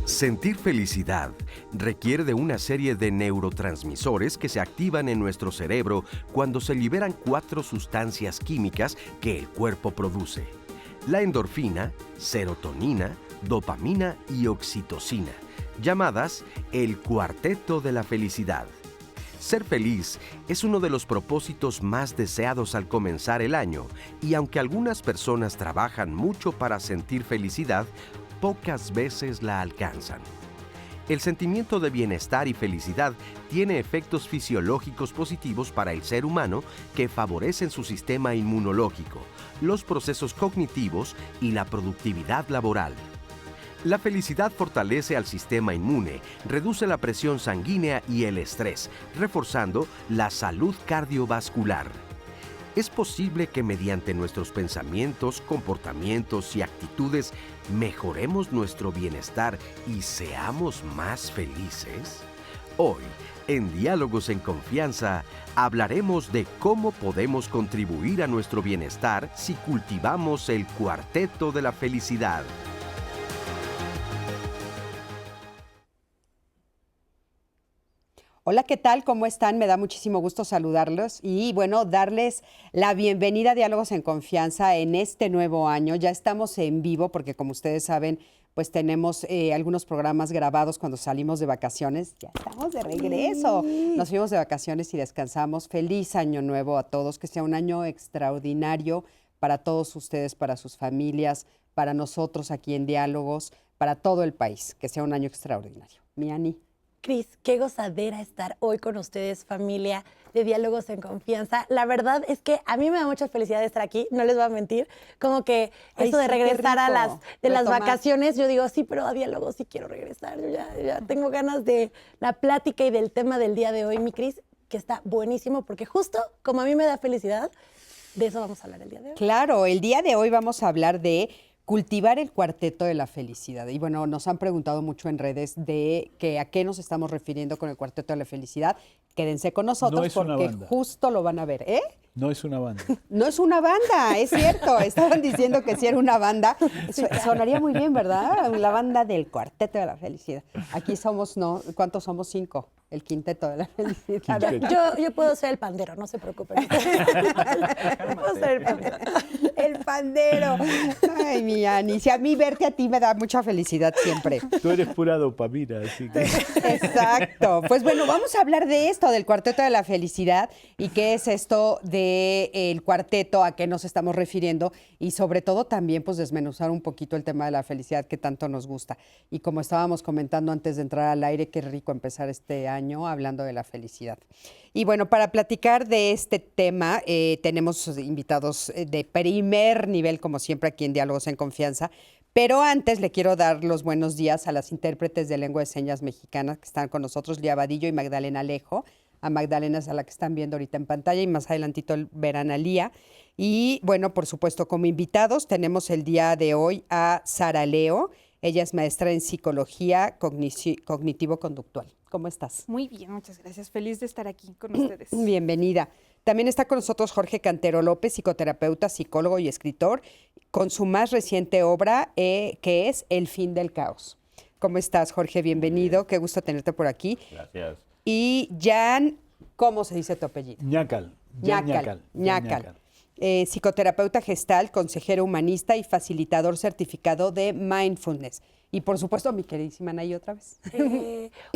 Sentir felicidad requiere de una serie de neurotransmisores que se activan en nuestro cerebro cuando se liberan 4 sustancias químicas que el cuerpo produce: la endorfina, serotonina, dopamina y oxitocina, llamadas el cuarteto de la felicidad. Ser feliz es uno de los propósitos más deseados al comenzar el año, y aunque algunas personas trabajan mucho para sentir felicidad, pocas veces la alcanzan. El sentimiento de bienestar y felicidad tiene efectos fisiológicos positivos para el ser humano que favorecen su sistema inmunológico, los procesos cognitivos y la productividad laboral. La felicidad fortalece al sistema inmune, reduce la presión sanguínea y el estrés, reforzando la salud cardiovascular. Es posible que mediante nuestros pensamientos, comportamientos y actitudes mejoremos nuestro bienestar y seamos más felices. Hoy, en Diálogos en Confianza, hablaremos de cómo podemos contribuir a nuestro bienestar si cultivamos el cuarteto de la felicidad. Hola, ¿qué tal? ¿Cómo están? Me da muchísimo gusto saludarlos y, bueno, darles la bienvenida a Diálogos en Confianza en este nuevo año. Ya estamos en vivo porque, como ustedes saben, pues tenemos algunos programas grabados cuando salimos de vacaciones. Ya estamos de regreso. Nos fuimos de vacaciones y descansamos. Feliz año nuevo a todos. Que sea un año extraordinario para todos ustedes, para sus familias, para nosotros aquí en Diálogos, para todo el país. Que sea un año extraordinario. Mi Ani. Cris, qué gozadera estar hoy con ustedes, familia de Diálogos en Confianza. La verdad es que a mí me da mucha felicidad estar aquí, no les voy a mentir. Como que eso de regresar a las vacaciones, yo digo, sí, pero a Diálogos sí quiero regresar. Yo ya tengo ganas de la plática y del tema del día de hoy, mi Cris, que está buenísimo, porque justo como a mí me da felicidad, de eso vamos a hablar el día de hoy. Claro, el día de hoy vamos a hablar de cultivar el cuarteto de la felicidad. Y bueno, nos han preguntado mucho en redes de que a qué nos estamos refiriendo con el cuarteto de la felicidad. Quédense con nosotros porque justo lo van a ver, ¿eh? No es una banda. No es una banda, es cierto. Estaban diciendo que sí era una banda. Sonaría muy bien, ¿verdad? La banda del cuarteto de la felicidad. Aquí somos, ¿no? ¿Cuántos somos? 5. El quinteto de la felicidad. Yo puedo ser el pandero, no se preocupen. Puedo ser el pandero. El pandero. Ay, mi Ani. Si a mí verte a ti me da mucha felicidad siempre. Tú eres pura dopamina, así que... Exacto. Pues bueno, vamos a hablar de esto, del cuarteto de la felicidad y qué es esto del cuarteto, a qué nos estamos refiriendo y sobre todo también pues desmenuzar un poquito el tema de la felicidad que tanto nos gusta. Y como estábamos comentando antes de entrar al aire, qué rico empezar este año hablando de la felicidad. Y bueno, para platicar de este tema, tenemos invitados de primer nivel, como siempre, aquí en Diálogos en Confianza. Pero antes le quiero dar los buenos días a las intérpretes de lengua de señas mexicanas que están con nosotros, Lía Vadillo y Magdalena Alejo. A Magdalena es a la que están viendo ahorita en pantalla y más adelantito verán a Lía. Y bueno, por supuesto, como invitados tenemos el día de hoy a Sara Leo. Ella es maestra en psicología cognitivo-conductual. ¿Cómo estás? Muy bien, muchas gracias. Feliz de estar aquí con ustedes. Bienvenida. También está con nosotros Jorge Cantero López, psicoterapeuta, psicólogo y escritor, con su más reciente obra que es El fin del caos. ¿Cómo estás, Jorge? Bienvenido. Qué gusto tenerte por aquí. Gracias. Y Jan, ¿cómo se dice tu apellido? Ñacal. Ñacal. Psicoterapeuta gestal, consejero humanista y facilitador certificado de mindfulness. Y por supuesto, mi queridísima Anaí, otra vez.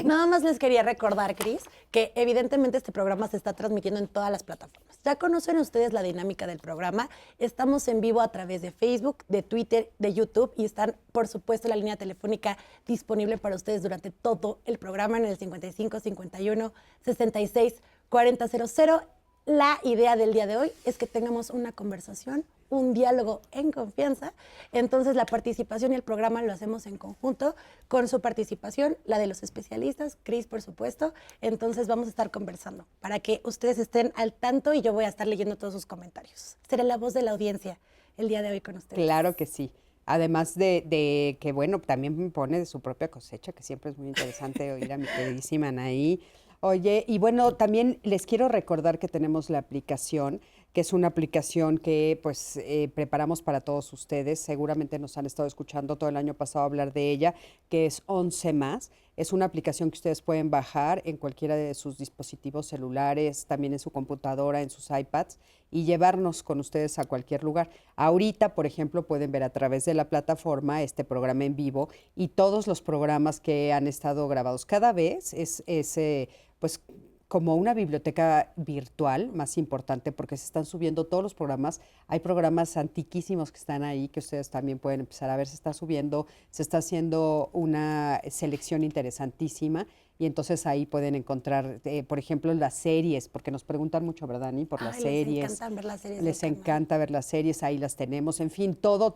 Nada más les quería recordar, Cris, que evidentemente este programa se está transmitiendo en todas las plataformas. Ya conocen ustedes la dinámica del programa. Estamos en vivo a través de Facebook, de Twitter, de YouTube y están, por supuesto, la línea telefónica disponible para ustedes durante todo el programa en el 55 51 66 40 00. La idea del día de hoy es que tengamos una conversación, un diálogo en confianza. Entonces, la participación y el programa lo hacemos en conjunto con su participación, la de los especialistas, Cris, por supuesto. Entonces, vamos a estar conversando para que ustedes estén al tanto y yo voy a estar leyendo todos sus comentarios. Seré la voz de la audiencia el día de hoy con ustedes. Claro que sí. Además de que, bueno, también me pone de su propia cosecha, que siempre es muy interesante oír a mi queridísima Anaí. Oye, y bueno, también les quiero recordar que tenemos la aplicación que es una aplicación que pues preparamos para todos ustedes. Seguramente nos han estado escuchando todo el año pasado hablar de ella, que es 11 más. Es una aplicación que ustedes pueden bajar en cualquiera de sus dispositivos celulares, también en su computadora, en sus iPads, y llevarnos con ustedes a cualquier lugar. Ahorita, por ejemplo, pueden ver a través de la plataforma este programa en vivo y todos los programas que han estado grabados. Cada vez pues como una biblioteca virtual más importante porque se están subiendo todos los programas. Hay programas antiquísimos que están ahí que ustedes también pueden empezar a ver. Se está subiendo, se está haciendo una selección interesantísima y entonces ahí pueden encontrar, por ejemplo, las series, porque nos preguntan mucho, ¿verdad, Dani? Por las series. Les encantan ver las series. Les encanta ver las series, ahí las tenemos. En fin, todo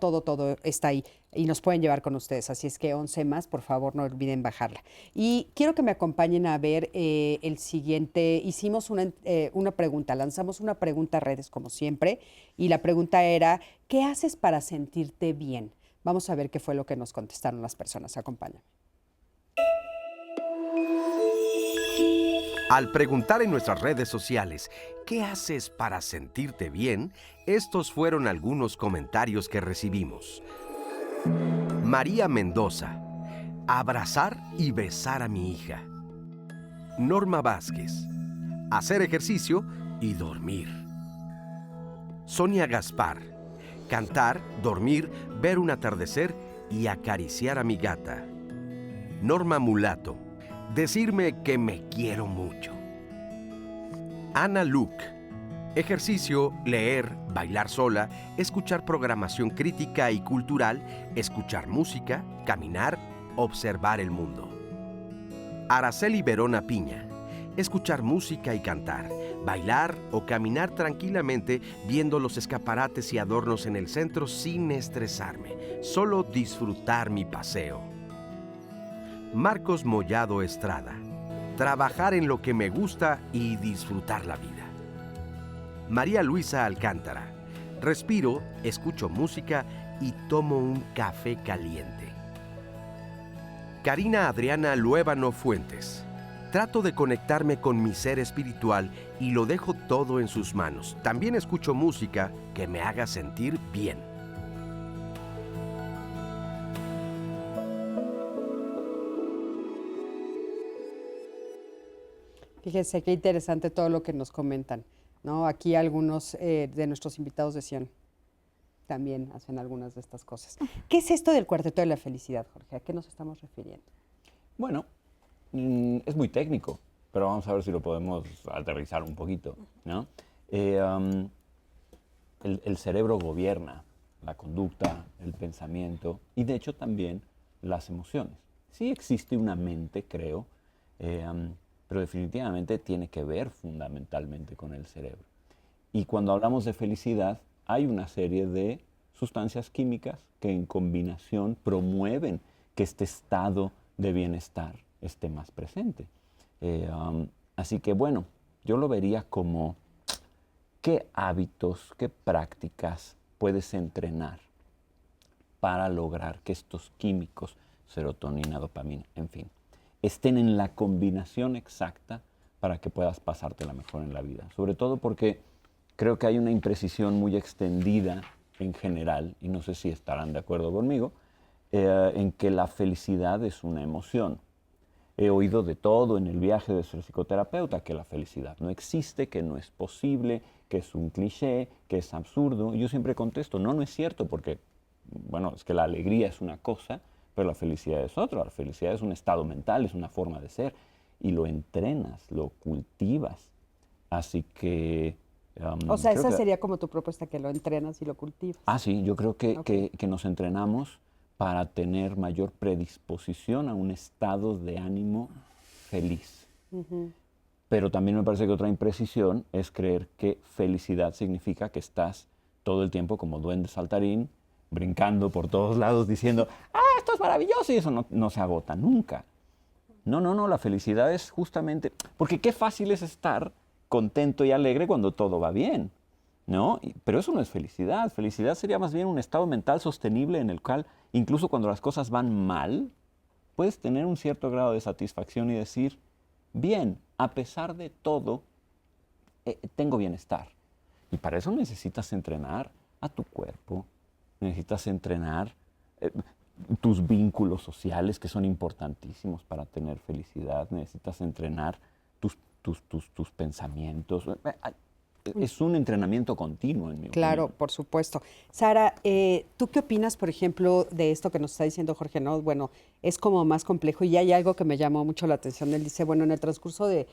está ahí y nos pueden llevar con ustedes. Así es que 11 más, por favor, no olviden bajarla. Y quiero que me acompañen a ver el siguiente. Hicimos una pregunta, lanzamos una pregunta a redes como siempre y la pregunta era, ¿qué haces para sentirte bien? Vamos a ver qué fue lo que nos contestaron las personas. Acompáñame. Al preguntar en nuestras redes sociales, ¿qué haces para sentirte bien? Estos fueron algunos comentarios que recibimos. María Mendoza, abrazar y besar a mi hija. Norma Vázquez, hacer ejercicio y dormir. Sonia Gaspar, cantar, dormir, ver un atardecer y acariciar a mi gata. Norma Mulato, decirme que me quiero mucho. Ana Luke, ejercicio, leer, bailar sola, escuchar programación crítica y cultural, escuchar música, caminar, observar el mundo. Araceli Verona Piña, escuchar música y cantar, bailar o caminar tranquilamente viendo los escaparates y adornos en el centro sin estresarme, solo disfrutar mi paseo. Marcos Mollado Estrada, trabajar en lo que me gusta y disfrutar la vida. María Luisa Alcántara, respiro, escucho música y tomo un café caliente. Karina Adriana Luébano Fuentes, trato de conectarme con mi ser espiritual y lo dejo todo en sus manos. También escucho música que me haga sentir bien. Fíjense qué interesante todo lo que nos comentan, ¿no? Aquí algunos de nuestros invitados decían, también hacen algunas de estas cosas. ¿Qué es esto del Cuarteto de la Felicidad, Jorge? ¿A qué nos estamos refiriendo? Bueno, es muy técnico, pero vamos a ver si lo podemos aterrizar un poquito, ¿no? El cerebro gobierna la conducta, el pensamiento y de hecho también las emociones. Sí existe una mente, creo, pero definitivamente tiene que ver fundamentalmente con el cerebro. Y cuando hablamos de felicidad, hay una serie de sustancias químicas que en combinación promueven que este estado de bienestar esté más presente. Así que bueno, yo lo vería como qué hábitos, qué prácticas puedes entrenar para lograr que estos químicos, serotonina, dopamina, en fin, estén en la combinación exacta para que puedas pasártela mejor en la vida. Sobre todo porque creo que hay una imprecisión muy extendida en general, y no sé si estarán de acuerdo conmigo, en que la felicidad es una emoción. He oído de todo en el viaje de ser psicoterapeuta, que la felicidad no existe, que no es posible, que es un cliché, que es absurdo. Y yo siempre contesto, no es cierto, porque, bueno, es que la alegría es una cosa, pero la felicidad es otra. La felicidad es un estado mental, es una forma de ser, y lo entrenas, lo cultivas. Así que... o sea, esa sería como tu propuesta, que lo entrenas y lo cultivas. Ah, sí, yo creo que nos entrenamos para tener mayor predisposición a un estado de ánimo feliz. Pero también me parece que otra imprecisión es creer que felicidad significa que estás todo el tiempo como duende saltarín, brincando por todos lados diciendo, ¡ah, esto es maravilloso! Y eso no se agota nunca. No, la felicidad es justamente... Porque qué fácil es estar contento y alegre cuando todo va bien, ¿no? Pero eso no es felicidad. Felicidad sería más bien un estado mental sostenible en el cual, incluso cuando las cosas van mal, puedes tener un cierto grado de satisfacción y decir, bien, a pesar de todo, tengo bienestar. Y para eso necesitas entrenar a tu cuerpo, necesitas entrenar tus vínculos sociales que son importantísimos para tener felicidad, necesitas entrenar tus pensamientos. Es un entrenamiento continuo, en mi Claro, opinión. por supuesto. Sara, ¿tú qué opinas, por ejemplo, de esto que nos está diciendo Jorge? No, bueno, es como más complejo y hay algo que me llamó mucho la atención. Él dice, bueno, en el transcurso de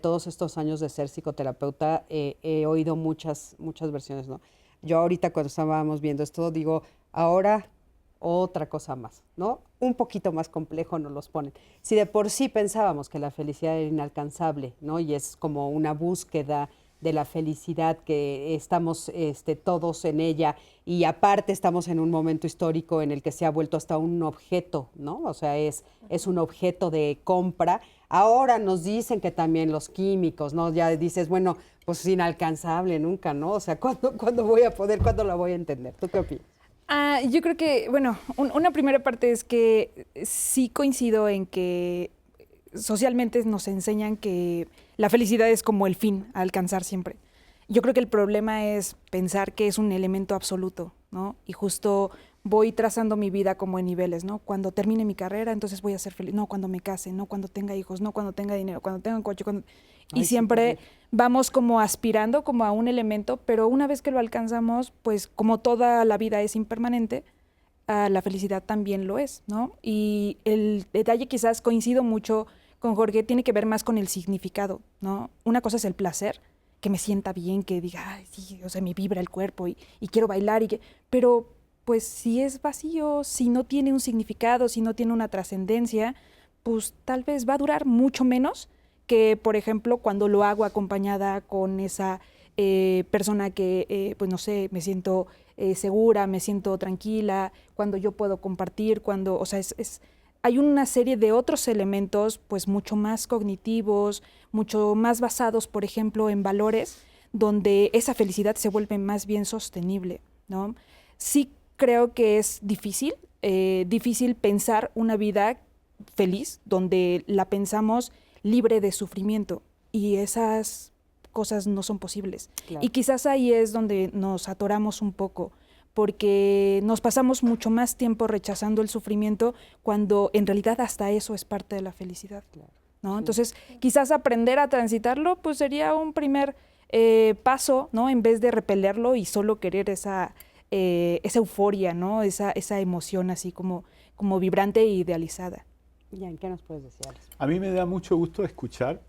todos estos años de ser psicoterapeuta, he oído muchas versiones, ¿no? Yo ahorita cuando estábamos viendo esto, digo, ahora otra cosa más, ¿no? Un poquito más complejo nos los ponen. Si de por sí pensábamos que la felicidad era inalcanzable, ¿no? Y es como una búsqueda de la felicidad, que estamos todos en ella y aparte estamos en un momento histórico en el que se ha vuelto hasta un objeto, ¿no? O sea, es un objeto de compra. Ahora nos dicen que también los químicos, ¿no? Ya dices, bueno, pues es inalcanzable nunca, ¿no? O sea, ¿cuándo voy a poder, cuándo la voy a entender? ¿Tú qué opinas? Yo creo que, bueno, una primera parte es que sí coincido en que socialmente nos enseñan que la felicidad es como el fin a alcanzar siempre. Yo creo que el problema es pensar que es un elemento absoluto, ¿no? Y justo voy trazando mi vida como en niveles, ¿no? Cuando termine mi carrera, entonces voy a ser feliz. No, cuando me case, no cuando tenga hijos, no cuando tenga dinero, cuando tenga un coche. Y siempre vamos como aspirando como a un elemento, pero una vez que lo alcanzamos, pues como toda la vida es impermanente, la felicidad también lo es, ¿no? Y el detalle quizás coincido mucho con Jorge, tiene que ver más con el significado, ¿no? Una cosa es el placer, que me sienta bien, que diga, ay, sí, o sea, me vibra el cuerpo y quiero bailar, pero pues si es vacío, si no tiene un significado, si no tiene una trascendencia, pues tal vez va a durar mucho menos que, por ejemplo, cuando lo hago acompañada con esa persona que, pues no sé, me siento segura, me siento tranquila, cuando yo puedo compartir, o sea, hay una serie de otros elementos, pues mucho más cognitivos, mucho más basados, por ejemplo, en valores, donde esa felicidad se vuelve más bien sostenible, ¿no? Sí creo que es difícil pensar una vida feliz, donde la pensamos libre de sufrimiento, y esas cosas no son posibles. Claro. Y quizás ahí es donde nos atoramos un poco, porque nos pasamos mucho más tiempo rechazando el sufrimiento cuando en realidad hasta eso es parte de la felicidad, ¿no? Sí. Entonces, quizás aprender a transitarlo pues sería un primer paso, ¿no? En vez de repelerlo y solo querer esa euforia, ¿no? Esa emoción así como vibrante e idealizada. Jan, ¿qué nos puedes decir, Alex? A mí me da mucho gusto escuchar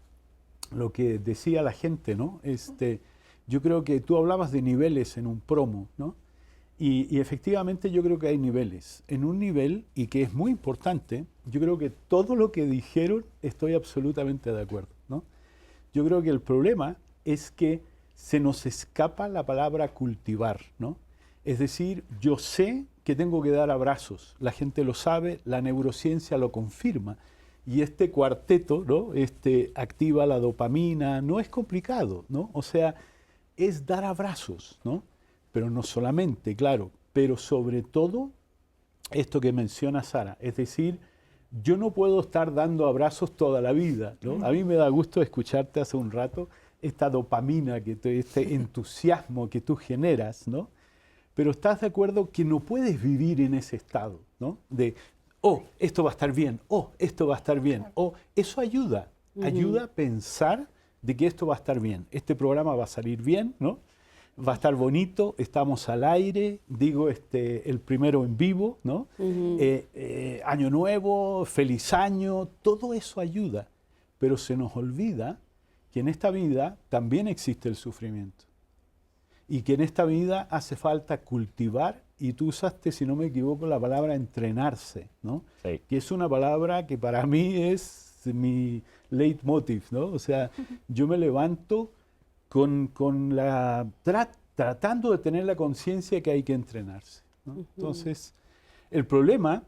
lo que decía la gente, ¿no? Yo creo que tú hablabas de niveles en un promo, ¿no? Y efectivamente yo creo que hay niveles. En un nivel, y que es muy importante, yo creo que todo lo que dijeron estoy absolutamente de acuerdo, ¿no? Yo creo que el problema es que se nos escapa la palabra cultivar, ¿no? Es decir, yo sé que tengo que dar abrazos, la gente lo sabe, la neurociencia lo confirma, y este cuarteto, ¿no? Activa la dopamina, no es complicado, ¿no? O sea, es dar abrazos, ¿no? Pero no solamente, claro, pero sobre todo esto que menciona Sara, es decir, yo no puedo estar dando abrazos toda la vida, ¿no? A mí me da gusto escucharte hace un rato, esta dopamina, este entusiasmo que tú generas, ¿no? Pero estás de acuerdo que no puedes vivir en ese estado, ¿no? De, oh, esto va a estar bien, oh, esto va a estar bien, oh, eso ayuda a pensar de que esto va a estar bien, este programa va a salir bien, ¿no? Va a estar bonito, estamos al aire, digo, el primero en vivo, ¿no? Año nuevo, feliz año, todo eso ayuda, pero se nos olvida que en esta vida también existe el sufrimiento y que en esta vida hace falta cultivar, y tú usaste, si no me equivoco, la palabra entrenarse, ¿no? Sí. Que es una palabra que para mí es mi leitmotiv, ¿no? O sea, yo me levanto tratando de tener la conciencia que hay que entrenarse, ¿no? Entonces, el problema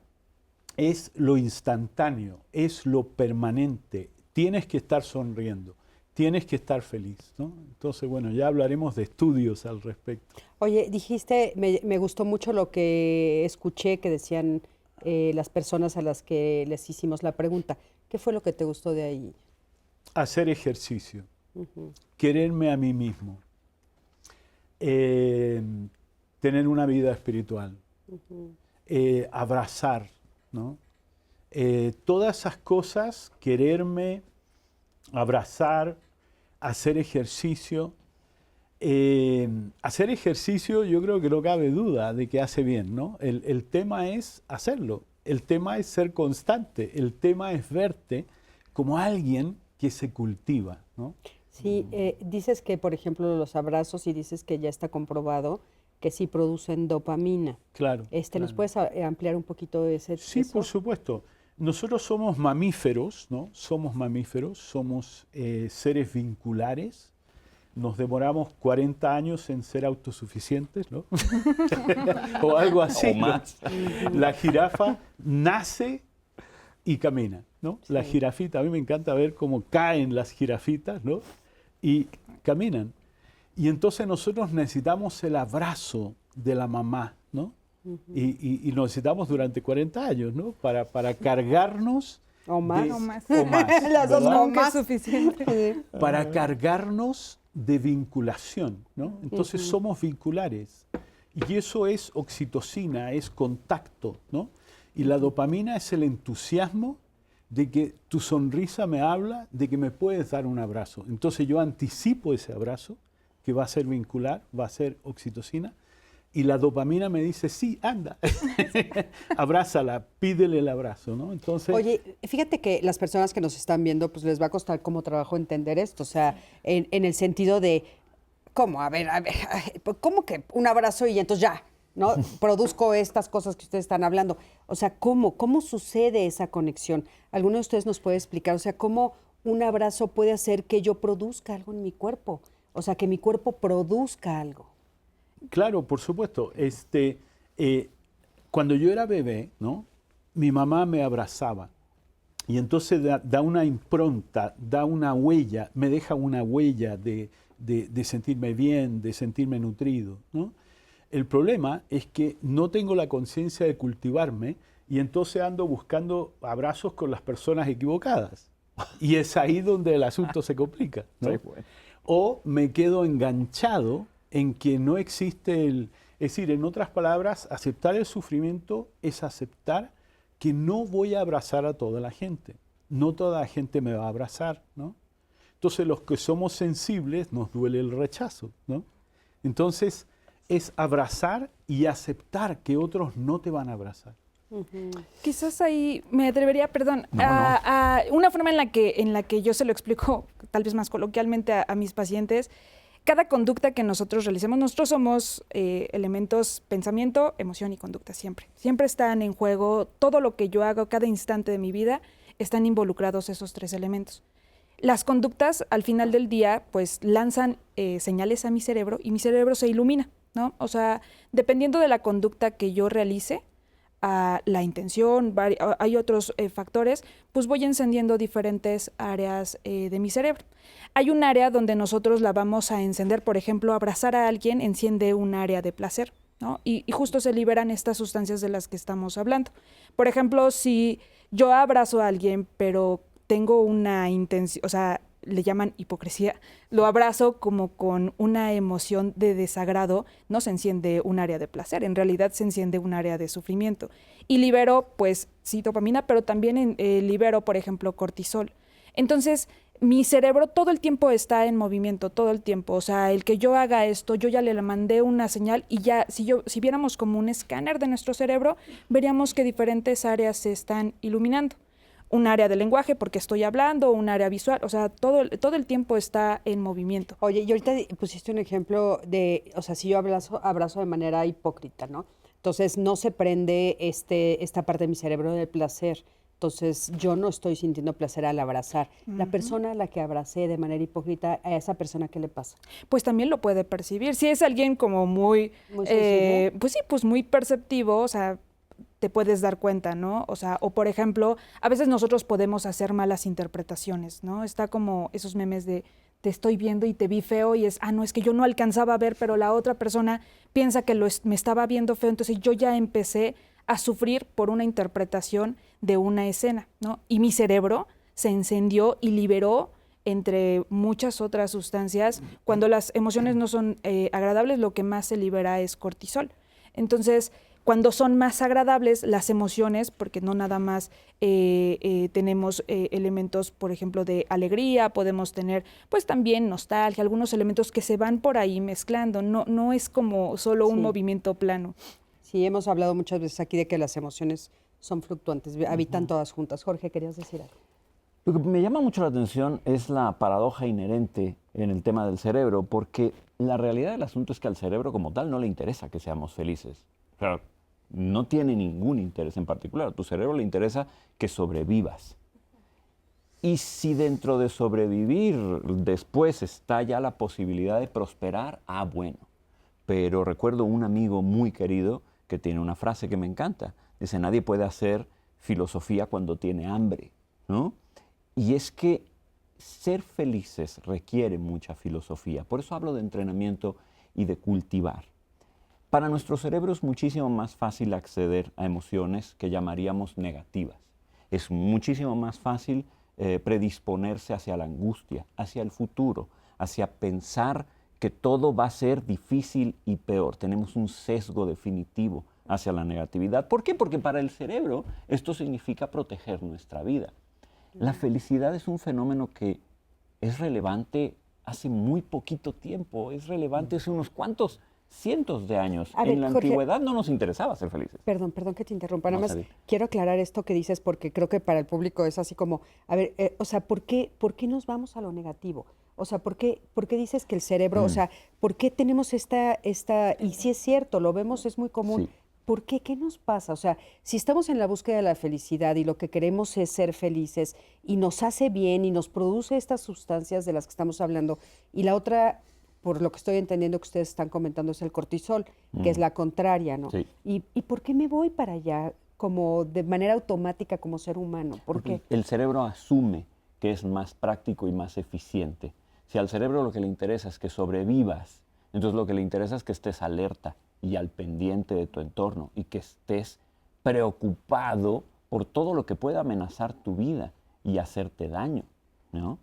es lo instantáneo, es lo permanente. Tienes que estar sonriendo, tienes que estar feliz, ¿no? Entonces, bueno, ya hablaremos de estudios al respecto. Oye, dijiste, me gustó mucho lo que escuché que decían las personas a las que les hicimos la pregunta. ¿Qué fue lo que te gustó de ahí? Hacer ejercicio, quererme a mí mismo. tener una vida espiritual, abrazar, ¿no? Todas esas cosas, quererme, abrazar, hacer ejercicio. Hacer ejercicio yo creo que no cabe duda de que hace bien, ¿no? El tema es hacerlo, el tema es ser constante, el tema es verte como alguien que se cultiva, ¿no? Sí, dices que, por ejemplo, los abrazos, y dices que ya está comprobado que sí producen dopamina. Claro. ¿Nos claro. puedes ampliar un poquito ese Sí, eso? por supuesto. Nosotros somos mamíferos, ¿no? Somos mamíferos, somos seres vinculares. Nos demoramos 40 años en ser autosuficientes, ¿no? O algo así. O más. La jirafa nace y camina, ¿no? Sí. La jirafita, a mí me encanta ver cómo caen las jirafitas, ¿no? Y caminan. Y entonces nosotros necesitamos el abrazo de la mamá, ¿no? Y lo necesitamos durante 40 años, ¿no? Para cargarnos. O más. O más. O más, Las dos ¿verdad? o Nunca más. es suficiente. Para cargarnos de vinculación, ¿no? Entonces somos vinculares. Y eso es oxitocina, es contacto, ¿no? Y la dopamina es el entusiasmo de que tu sonrisa me habla de que me puedes dar un abrazo. Entonces yo anticipo ese abrazo, que va a ser vincular, va a ser oxitocina, y la dopamina me dice, sí, anda, abrázala, pídele el abrazo, ¿no? Entonces, Oye, fíjate que las personas que nos están viendo, pues les va a costar como trabajo entender esto, o sea, en el sentido de, ¿cómo? A ver, ¿cómo que un abrazo y entonces ya, ¿no? Produzco estas cosas que ustedes están hablando. O sea, ¿cómo sucede esa conexión? ¿Alguno de ustedes nos puede explicar? O sea, ¿cómo un abrazo puede hacer que yo produzca algo en mi cuerpo? O sea, que mi cuerpo produzca algo. claro, por supuesto. Cuando yo era bebé, ¿no? Mi mamá me abrazaba. Y entonces da una impronta, da una huella, me deja una huella de sentirme bien, de sentirme nutrido, ¿no? El problema es que no tengo la conciencia de cultivarme y entonces ando buscando abrazos con las personas equivocadas. Y es ahí donde el asunto se complica, ¿no? Sí, bueno. O me quedo enganchado en que no existe el... Es decir, en otras palabras, aceptar el sufrimiento es aceptar que no voy a abrazar a toda la gente. No toda la gente me va a abrazar, ¿no? Entonces, los que somos sensibles nos duele el rechazo, ¿no? Entonces, es abrazar y aceptar que otros no te van a abrazar. Quizás ahí me atrevería, perdón, a una forma en la que yo se lo explico, tal vez más coloquialmente a mis pacientes. Cada conducta que nosotros realicemos, nosotros somos elementos pensamiento, emoción y conducta siempre. Siempre están en juego, todo lo que yo hago, cada instante de mi vida, están involucrados esos tres elementos. Las conductas, al final del día, pues lanzan señales a mi cerebro y mi cerebro se ilumina, ¿no? O sea, dependiendo de la conducta que yo realice, la intención, hay otros factores, pues voy encendiendo diferentes áreas de mi cerebro. Hay un área donde nosotros la vamos a encender, por ejemplo, abrazar a alguien enciende un área de placer, ¿no? Y justo se liberan estas sustancias de las que estamos hablando. Por ejemplo, si yo abrazo a alguien, pero tengo una intención, o sea, le llaman hipocresía, lo abrazo como con una emoción de desagrado, no se enciende un área de placer, en realidad se enciende un área de sufrimiento. Y libero, pues, sí, dopamina, pero también libero, por ejemplo, cortisol. Entonces, mi cerebro todo el tiempo está en movimiento, todo el tiempo. O sea, el que yo haga esto, yo ya le mandé una señal y ya, si viéramos como un escáner de nuestro cerebro, veríamos que diferentes áreas se están iluminando. Un área de lenguaje porque estoy hablando, un área visual, o sea, todo el tiempo está en movimiento. Oye, y ahorita pusiste un ejemplo de, o sea, si yo abrazo de manera hipócrita, ¿no? Entonces no se prende esta parte de mi cerebro del placer. Entonces yo no estoy sintiendo placer al abrazar. La persona a la que abracé de manera hipócrita, ¿a esa persona qué le pasa? Pues también lo puede percibir. Si es alguien como muy sensible. pues sí, pues muy perceptivo, o sea, te puedes dar cuenta, ¿no? O sea, o por ejemplo, a veces nosotros podemos hacer malas interpretaciones, ¿no? Está como esos memes de te estoy viendo y te vi feo y es, no, es que yo no alcanzaba a ver, pero la otra persona piensa que me estaba viendo feo, entonces yo ya empecé a sufrir por una interpretación de una escena, ¿no? Y mi cerebro se encendió y liberó entre muchas otras sustancias, cuando las emociones no son agradables, lo que más se libera es cortisol. Entonces, cuando son más agradables las emociones, porque no nada más tenemos elementos, por ejemplo, de alegría, podemos tener pues también nostalgia, algunos elementos que se van por ahí mezclando, no es como solo un movimiento plano. Sí, hemos hablado muchas veces aquí de que las emociones son fluctuantes, habitan todas juntas. Jorge, ¿querías decir algo? Lo que me llama mucho la atención es la paradoja inherente en el tema del cerebro, porque la realidad del asunto es que al cerebro como tal no le interesa que seamos felices. Claro, no tiene ningún interés en particular. A tu cerebro le interesa que sobrevivas. Y si dentro de sobrevivir después está ya la posibilidad de prosperar, bueno. Pero recuerdo un amigo muy querido que tiene una frase que me encanta. Dice, nadie puede hacer filosofía cuando tiene hambre, ¿no? Y es que ser felices requiere mucha filosofía. Por eso hablo de entrenamiento y de cultivar. Para nuestro cerebro es muchísimo más fácil acceder a emociones que llamaríamos negativas. Es muchísimo más fácil predisponerse hacia la angustia, hacia el futuro, hacia pensar que todo va a ser difícil y peor. Tenemos un sesgo definitivo hacia la negatividad. ¿Por qué? Porque para el cerebro esto significa proteger nuestra vida. La felicidad es un fenómeno que es relevante hace muy poquito tiempo, es relevante hace unos cuantos cientos de años. En la Jorge, antigüedad no nos interesaba ser felices. Perdón que te interrumpa. Nada Vamos más a ver. quiero aclarar esto que dices porque creo que para el público es así como, a ver, o sea, ¿por qué nos vamos a lo negativo? O sea, ¿por qué dices que el cerebro, o sea, ¿por qué tenemos esta, y si es cierto, lo vemos, es muy común, Sí. ¿por qué? ¿Qué nos pasa? O sea, si estamos en la búsqueda de la felicidad y lo que queremos es ser felices y nos hace bien y nos produce estas sustancias de las que estamos hablando, y la otra, por lo que estoy entendiendo que ustedes están comentando, es el cortisol, que es la contraria, ¿no? Sí. ¿Y por qué me voy para allá como de manera automática como ser humano? ¿Por qué? El cerebro asume que es más práctico y más eficiente. Si al cerebro lo que le interesa es que sobrevivas, entonces lo que le interesa es que estés alerta y al pendiente de tu entorno y que estés preocupado por todo lo que pueda amenazar tu vida y hacerte daño, ¿no?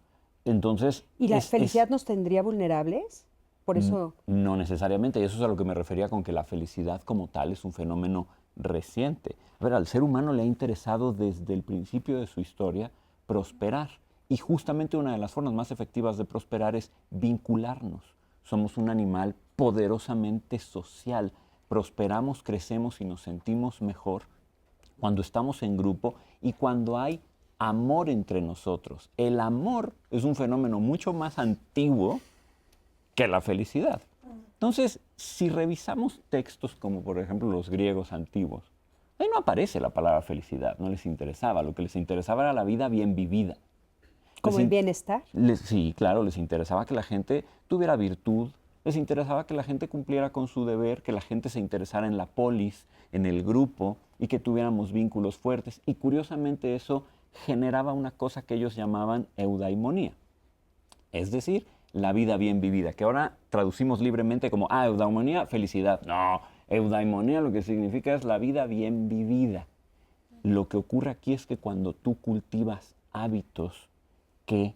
Entonces, ¿Y la felicidad nos tendría vulnerables? Por eso... No necesariamente, y eso es a lo que me refería con que la felicidad como tal es un fenómeno reciente. A ver, al ser humano le ha interesado desde el principio de su historia prosperar. Y justamente una de las formas más efectivas de prosperar es vincularnos. Somos un animal poderosamente social. Prosperamos, crecemos y nos sentimos mejor cuando estamos en grupo y cuando hay amor entre nosotros. El amor es un fenómeno mucho más antiguo que la felicidad. Entonces, si revisamos textos como por ejemplo los griegos antiguos, ahí no aparece la palabra felicidad, no les interesaba. Lo que les interesaba era la vida bien vivida. ¿Como el bienestar? Sí, claro, les interesaba que la gente tuviera virtud, les interesaba que la gente cumpliera con su deber, que la gente se interesara en la polis, en el grupo y que tuviéramos vínculos fuertes. Y curiosamente eso generaba una cosa que ellos llamaban eudaimonía, es decir, la vida bien vivida, que ahora traducimos libremente como, eudaimonía, felicidad. No, eudaimonía lo que significa es la vida bien vivida. Lo que ocurre aquí es que cuando tú cultivas hábitos que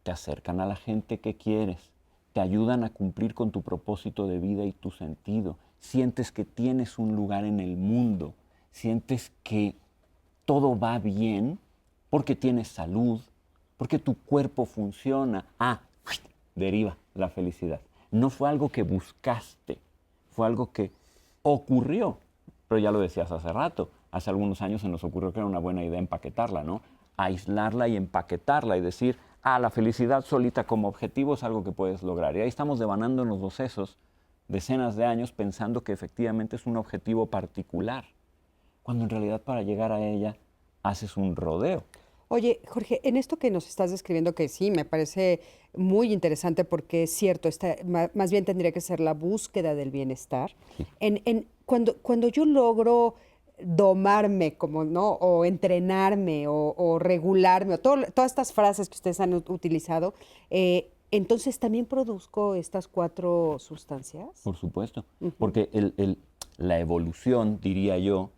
te acercan a la gente que quieres, te ayudan a cumplir con tu propósito de vida y tu sentido, sientes que tienes un lugar en el mundo, sientes que todo va bien porque tienes salud, porque tu cuerpo funciona, deriva la felicidad. No fue algo que buscaste, fue algo que ocurrió. Pero ya lo decías hace rato, hace algunos años se nos ocurrió que era una buena idea empaquetarla, ¿no? Aislarla y empaquetarla y decir, la felicidad solita como objetivo es algo que puedes lograr. Y ahí estamos devanándonos los sesos decenas de años pensando que efectivamente es un objetivo particular, cuando en realidad para llegar a ella haces un rodeo. Oye, Jorge, en esto que nos estás describiendo, que sí, me parece muy interesante porque es cierto, más bien tendría que ser la búsqueda del bienestar. Sí. Cuando yo logro domarme, ¿no? O entrenarme, o regularme, o todas estas frases que ustedes han utilizado, entonces también produzco estas 4 sustancias. Por supuesto, porque la evolución, diría yo,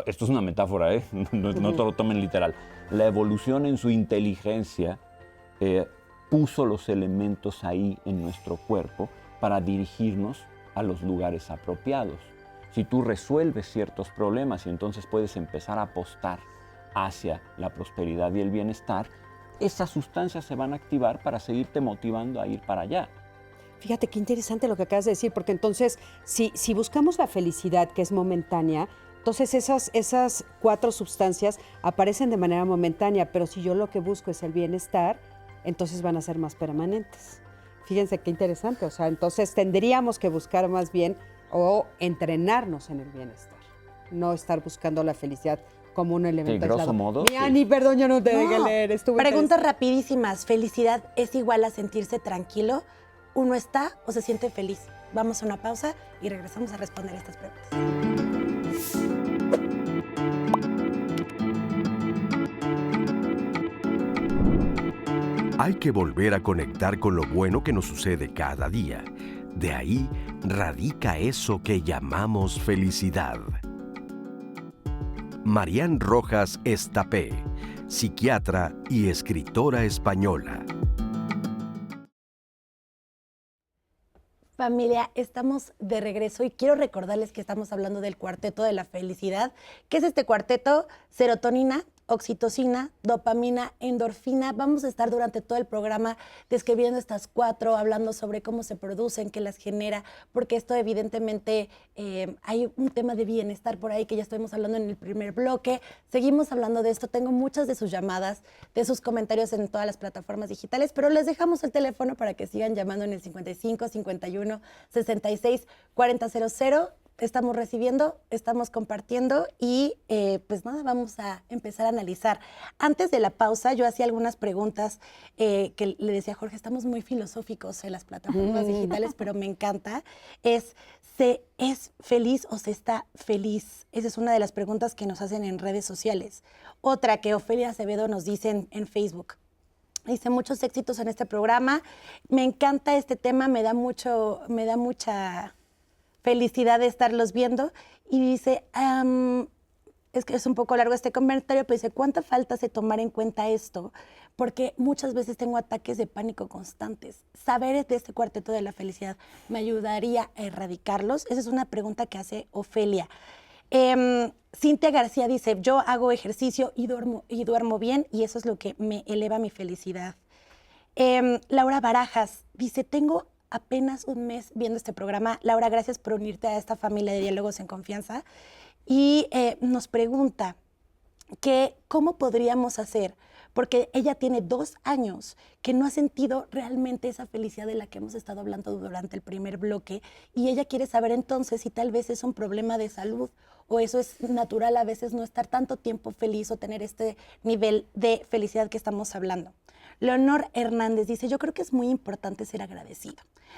esto es una metáfora, no te lo tomen literal. La evolución en su inteligencia puso los elementos ahí en nuestro cuerpo para dirigirnos a los lugares apropiados. Si tú resuelves ciertos problemas y entonces puedes empezar a apostar hacia la prosperidad y el bienestar, esas sustancias se van a activar para seguirte motivando a ir para allá. Fíjate qué interesante lo que acabas de decir, porque entonces, si buscamos la felicidad, que es momentánea, entonces esas 4 sustancias aparecen de manera momentánea, pero si yo lo que busco es el bienestar, entonces van a ser más permanentes. Fíjense qué interesante, o sea, entonces tendríamos que buscar más bien o entrenarnos en el bienestar, no estar buscando la felicidad como un elemento grosso aislado. modo, Mi sí. Ani, perdón, yo no te dejé No. leer. Estuvo Preguntas interesante. rapidísimas. ¿Felicidad es igual a sentirse tranquilo? ¿Uno está o se siente feliz? Vamos a una pausa y regresamos a responder estas preguntas. Hay que volver a conectar con lo bueno que nos sucede cada día. De ahí radica eso que llamamos felicidad. Marian Rojas Estapé, psiquiatra y escritora española. Familia, estamos de regreso y quiero recordarles que estamos hablando del cuarteto de la felicidad. ¿Qué es este cuarteto? Serotonina, oxitocina, dopamina, endorfina. Vamos a estar durante todo el programa describiendo estas 4, hablando sobre cómo se producen, qué las genera, porque esto evidentemente hay un tema de bienestar por ahí que ya estuvimos hablando en el primer bloque. Seguimos hablando de esto. Tengo muchas de sus llamadas, de sus comentarios en todas las plataformas digitales, pero les dejamos el teléfono para que sigan llamando en el 55 51 66 4000. Estamos recibiendo, estamos compartiendo y pues nada, vamos a empezar a analizar. Antes de la pausa, yo hacía algunas preguntas que le decía a Jorge, estamos muy filosóficos en las plataformas digitales, pero me encanta. ¿Se es feliz o se está feliz? Esa es una de las preguntas que nos hacen en redes sociales. Otra que Ofelia Acevedo nos dice en Facebook. Dice, muchos éxitos en este programa. Me encanta este tema, me da mucha felicidad de estarlos viendo. Y dice, es que es un poco largo este comentario, pero dice, ¿cuánta falta hace tomar en cuenta esto? Porque muchas veces tengo ataques de pánico constantes. Saber de este cuarteto de la felicidad me ayudaría a erradicarlos. Esa es una pregunta que hace Ofelia. Cintia García dice, yo hago ejercicio y duermo bien y eso es lo que me eleva mi felicidad. Laura Barajas dice, tengo apenas un mes viendo este programa. Laura, gracias por unirte a esta familia de Diálogos en Confianza. Y nos pregunta que cómo podríamos hacer, porque ella tiene 2 años que no ha sentido realmente esa felicidad de la que hemos estado hablando durante el primer bloque, y ella quiere saber entonces si tal vez es un problema de salud o eso es natural a veces no estar tanto tiempo feliz o tener este nivel de felicidad que estamos hablando. Leonor Hernández dice, yo creo que es muy importante ser agradecido.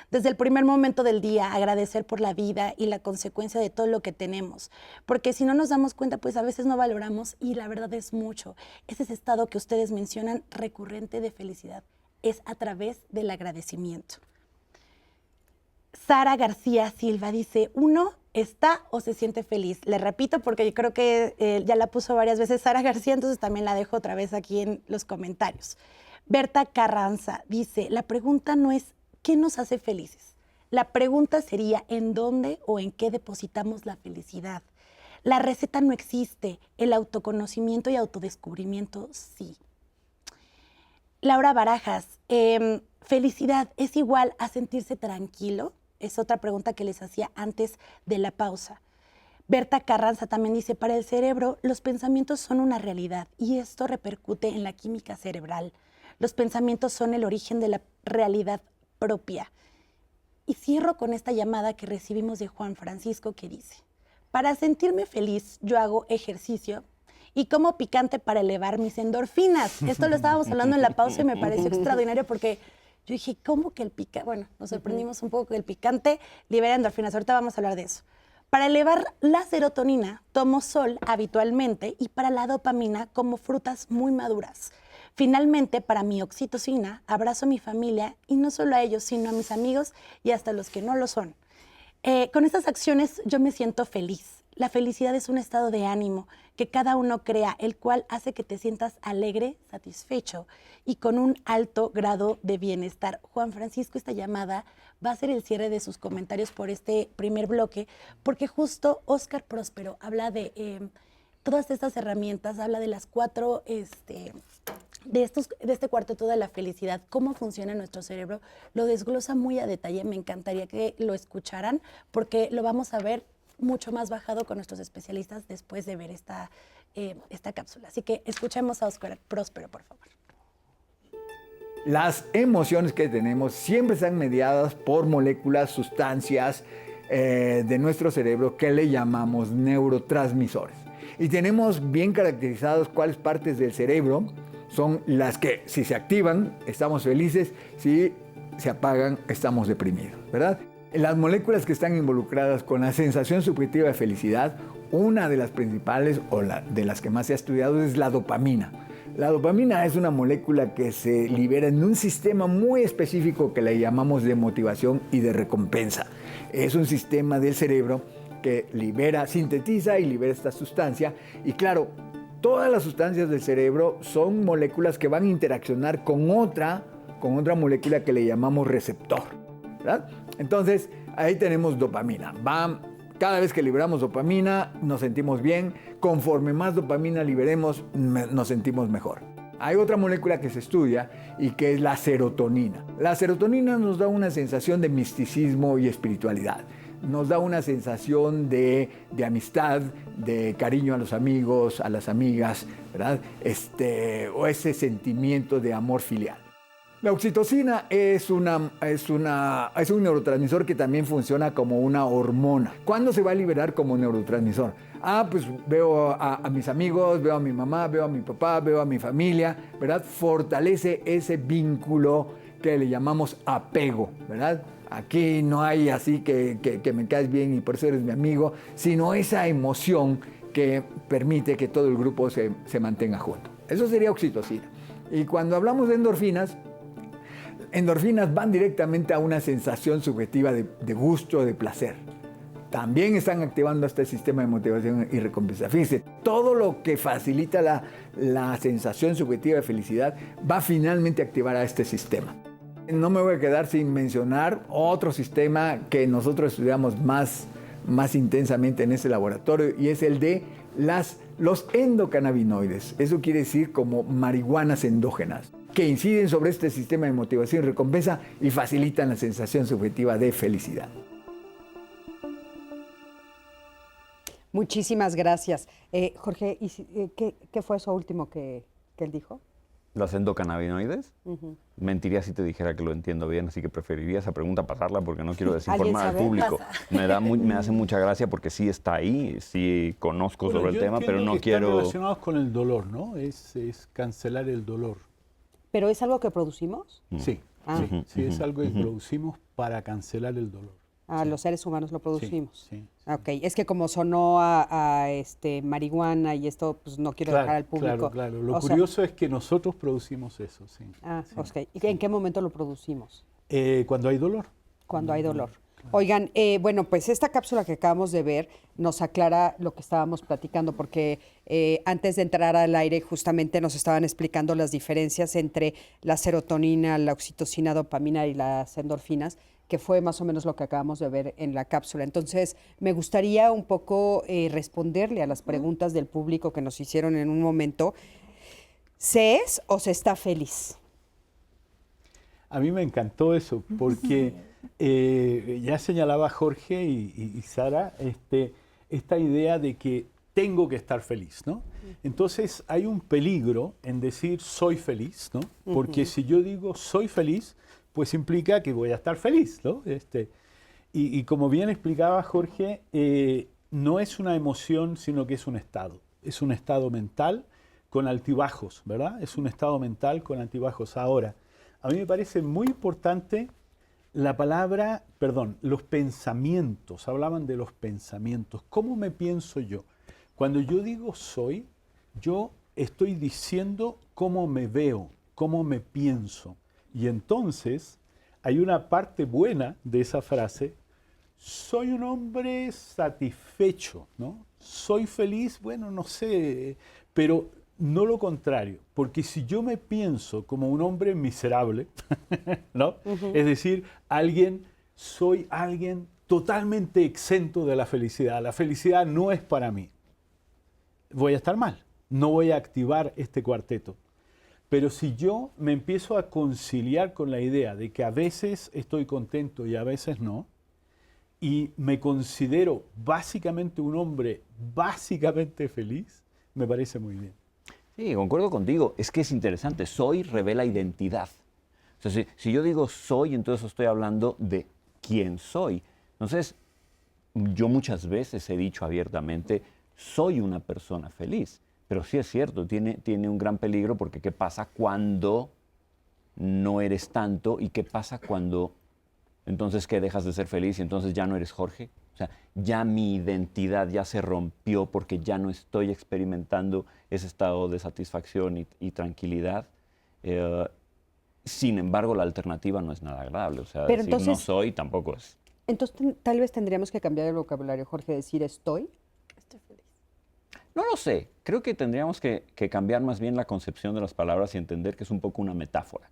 Desde el primer momento del día, agradecer por la vida y la consecuencia de todo lo que tenemos. Porque si no nos damos cuenta, pues a veces no valoramos y la verdad es mucho. Es ese estado que ustedes mencionan recurrente de felicidad. Es a través del agradecimiento. Sara García Silva dice, uno está o se siente feliz. Le repito porque yo creo que ya la puso varias veces Sara García, entonces también la dejo otra vez aquí en los comentarios. Berta Carranza dice, la pregunta no es ¿qué nos hace felices? La pregunta sería ¿en dónde o en qué depositamos la felicidad? La receta no existe, el autoconocimiento y autodescubrimiento sí. Laura Barajas, ¿felicidad es igual a sentirse tranquilo? Es otra pregunta que les hacía antes de la pausa. Berta Carranza también dice, para el cerebro los pensamientos son una realidad y esto repercute en la química cerebral. Los pensamientos son el origen de la realidad propia. Y cierro con esta llamada que recibimos de Juan Francisco que dice, para sentirme feliz yo hago ejercicio y como picante para elevar mis endorfinas. Esto lo estábamos hablando en la pausa y me pareció extraordinario porque yo dije, ¿cómo que el picante? Bueno, nos sorprendimos un poco que el picante libera endorfinas. Ahorita vamos a hablar de eso. Para elevar la serotonina tomo sol habitualmente y para la dopamina como frutas muy maduras. Finalmente, para mi oxitocina, abrazo a mi familia y no solo a ellos, sino a mis amigos y hasta los que no lo son. Con estas acciones yo me siento feliz. la felicidad es un estado de ánimo que cada uno crea, el cual hace que te sientas alegre, satisfecho y con un alto grado de bienestar. Juan Francisco, esta llamada va a ser el cierre de sus comentarios por este primer bloque, porque justo Óscar Próspero habla de todas estas herramientas, habla de las 4, de este cuarteto de la felicidad, cómo funciona nuestro cerebro, lo desglosa muy a detalle. Me encantaría que lo escucharan porque lo vamos a ver mucho más bajado con nuestros especialistas después de ver esta cápsula. Así que escuchemos a Óscar Próspero, por favor. Las emociones que tenemos siempre están mediadas por moléculas, sustancias de nuestro cerebro que le llamamos neurotransmisores. Y tenemos bien caracterizados cuáles partes del cerebro son las que, si se activan, estamos felices, si se apagan, estamos deprimidos, ¿verdad? Las moléculas que están involucradas con la sensación subjetiva de felicidad, una de las principales o de las que más se ha estudiado es la dopamina. La dopamina es una molécula que se libera en un sistema muy específico que le llamamos de motivación y de recompensa. Es un sistema del cerebro que sintetiza y libera esta sustancia. Y claro, todas las sustancias del cerebro son moléculas que van a interaccionar con otra molécula que le llamamos receptor, ¿verdad? Entonces, ahí tenemos dopamina. Cada vez que liberamos dopamina, nos sentimos bien. Conforme más dopamina liberemos, nos sentimos mejor. Hay otra molécula que se estudia y que es la serotonina. La serotonina nos da una sensación de misticismo y espiritualidad. Nos da una sensación de amistad, de cariño a los amigos, a las amigas, ¿verdad? O ese sentimiento de amor filial. La oxitocina es un neurotransmisor que también funciona como una hormona. ¿Cuándo se va a liberar como neurotransmisor? Pues veo a mis amigos, veo a mi mamá, veo a mi papá, veo a mi familia, ¿verdad? Fortalece ese vínculo que le llamamos apego, ¿verdad? Aquí no hay así que me caes bien y por eso eres mi amigo, sino esa emoción que permite que todo el grupo se mantenga junto. Eso sería oxitocina. Y cuando hablamos de endorfinas van directamente a una sensación subjetiva de gusto, de placer. También están activando este sistema de motivación y recompensa. Fíjense, todo lo que facilita la sensación subjetiva de felicidad va finalmente a activar a este sistema. No me voy a quedar sin mencionar otro sistema que nosotros estudiamos más intensamente en este laboratorio y es el de los endocannabinoides. Eso quiere decir como marihuanas endógenas, que inciden sobre este sistema de motivación y recompensa y facilitan la sensación subjetiva de felicidad. Muchísimas gracias. Jorge, ¿qué fue eso último que él dijo? ¿Los endocannabinoides? Mentiría si te dijera que lo entiendo bien, así que preferiría esa pregunta pasarla porque no quiero desinformar al público. Me hace mucha gracia porque sí está ahí, sí conozco sobre el tema, pero no que quiero... Están relacionados con el dolor, ¿no? Es cancelar el dolor. ¿Pero es algo que producimos? Sí, sí, es algo que producimos para cancelar el dolor. Los seres humanos lo producimos. Sí. Ok, es que como sonó a marihuana y esto, pues no quiero dejar al público. Claro. Lo curioso es que nosotros producimos eso, sí. Ok. ¿Y en qué momento lo producimos? Cuando hay dolor. Cuando hay dolor. Oigan, bueno, pues esta cápsula que acabamos de ver nos aclara lo que estábamos platicando, porque antes de entrar al aire justamente nos estaban explicando las diferencias entre la serotonina, la oxitocina, dopamina y las endorfinas, que fue más o menos lo que acabamos de ver en la cápsula. Entonces, me gustaría un poco responderle a las preguntas del público que nos hicieron en un momento. ¿Se es o se está feliz? A mí me encantó eso, porque ya señalaba Jorge y Sara esta idea de que tengo que estar feliz, ¿no? Entonces, hay un peligro en decir soy feliz, ¿no? Porque si yo digo soy feliz, pues implica que voy a estar feliz, ¿no? Y como bien explicaba Jorge, no es una emoción, sino que es un estado. Es un estado mental con altibajos, ¿verdad? Es un estado mental con altibajos. Ahora, a mí me parece muy importante los pensamientos. Hablaban de los pensamientos. ¿Cómo me pienso yo? Cuando yo digo soy, yo estoy diciendo cómo me veo, cómo me pienso. Y entonces hay una parte buena de esa frase, soy un hombre satisfecho, ¿no? Soy feliz, bueno, no sé, pero no lo contrario, porque si yo me pienso como un hombre miserable, ¿no? Es decir, soy alguien totalmente exento de la felicidad no es para mí, voy a estar mal, no voy a activar este cuarteto. Pero si yo me empiezo a conciliar con la idea de que a veces estoy contento y a veces no, y me considero básicamente un hombre básicamente feliz, me parece muy bien. Sí, concuerdo contigo. Es que es interesante. Soy revela identidad. O sea, si yo digo soy, entonces estoy hablando de quién soy. Entonces, yo muchas veces he dicho abiertamente, soy una persona feliz. Pero sí es cierto, tiene un gran peligro porque ¿qué pasa cuando no eres tanto? ¿Y qué pasa cuando entonces que dejas de ser feliz y entonces ya no eres Jorge? O sea, ya mi identidad ya se rompió porque ya no estoy experimentando ese estado de satisfacción y tranquilidad. Sin embargo, la alternativa no es nada agradable. O sea, Pero decir entonces, no soy tampoco es. Entonces, tal vez tendríamos que cambiar el vocabulario, Jorge, decir estoy. Estoy feliz. No lo sé. Creo que tendríamos que cambiar más bien la concepción de las palabras y entender que es un poco una metáfora.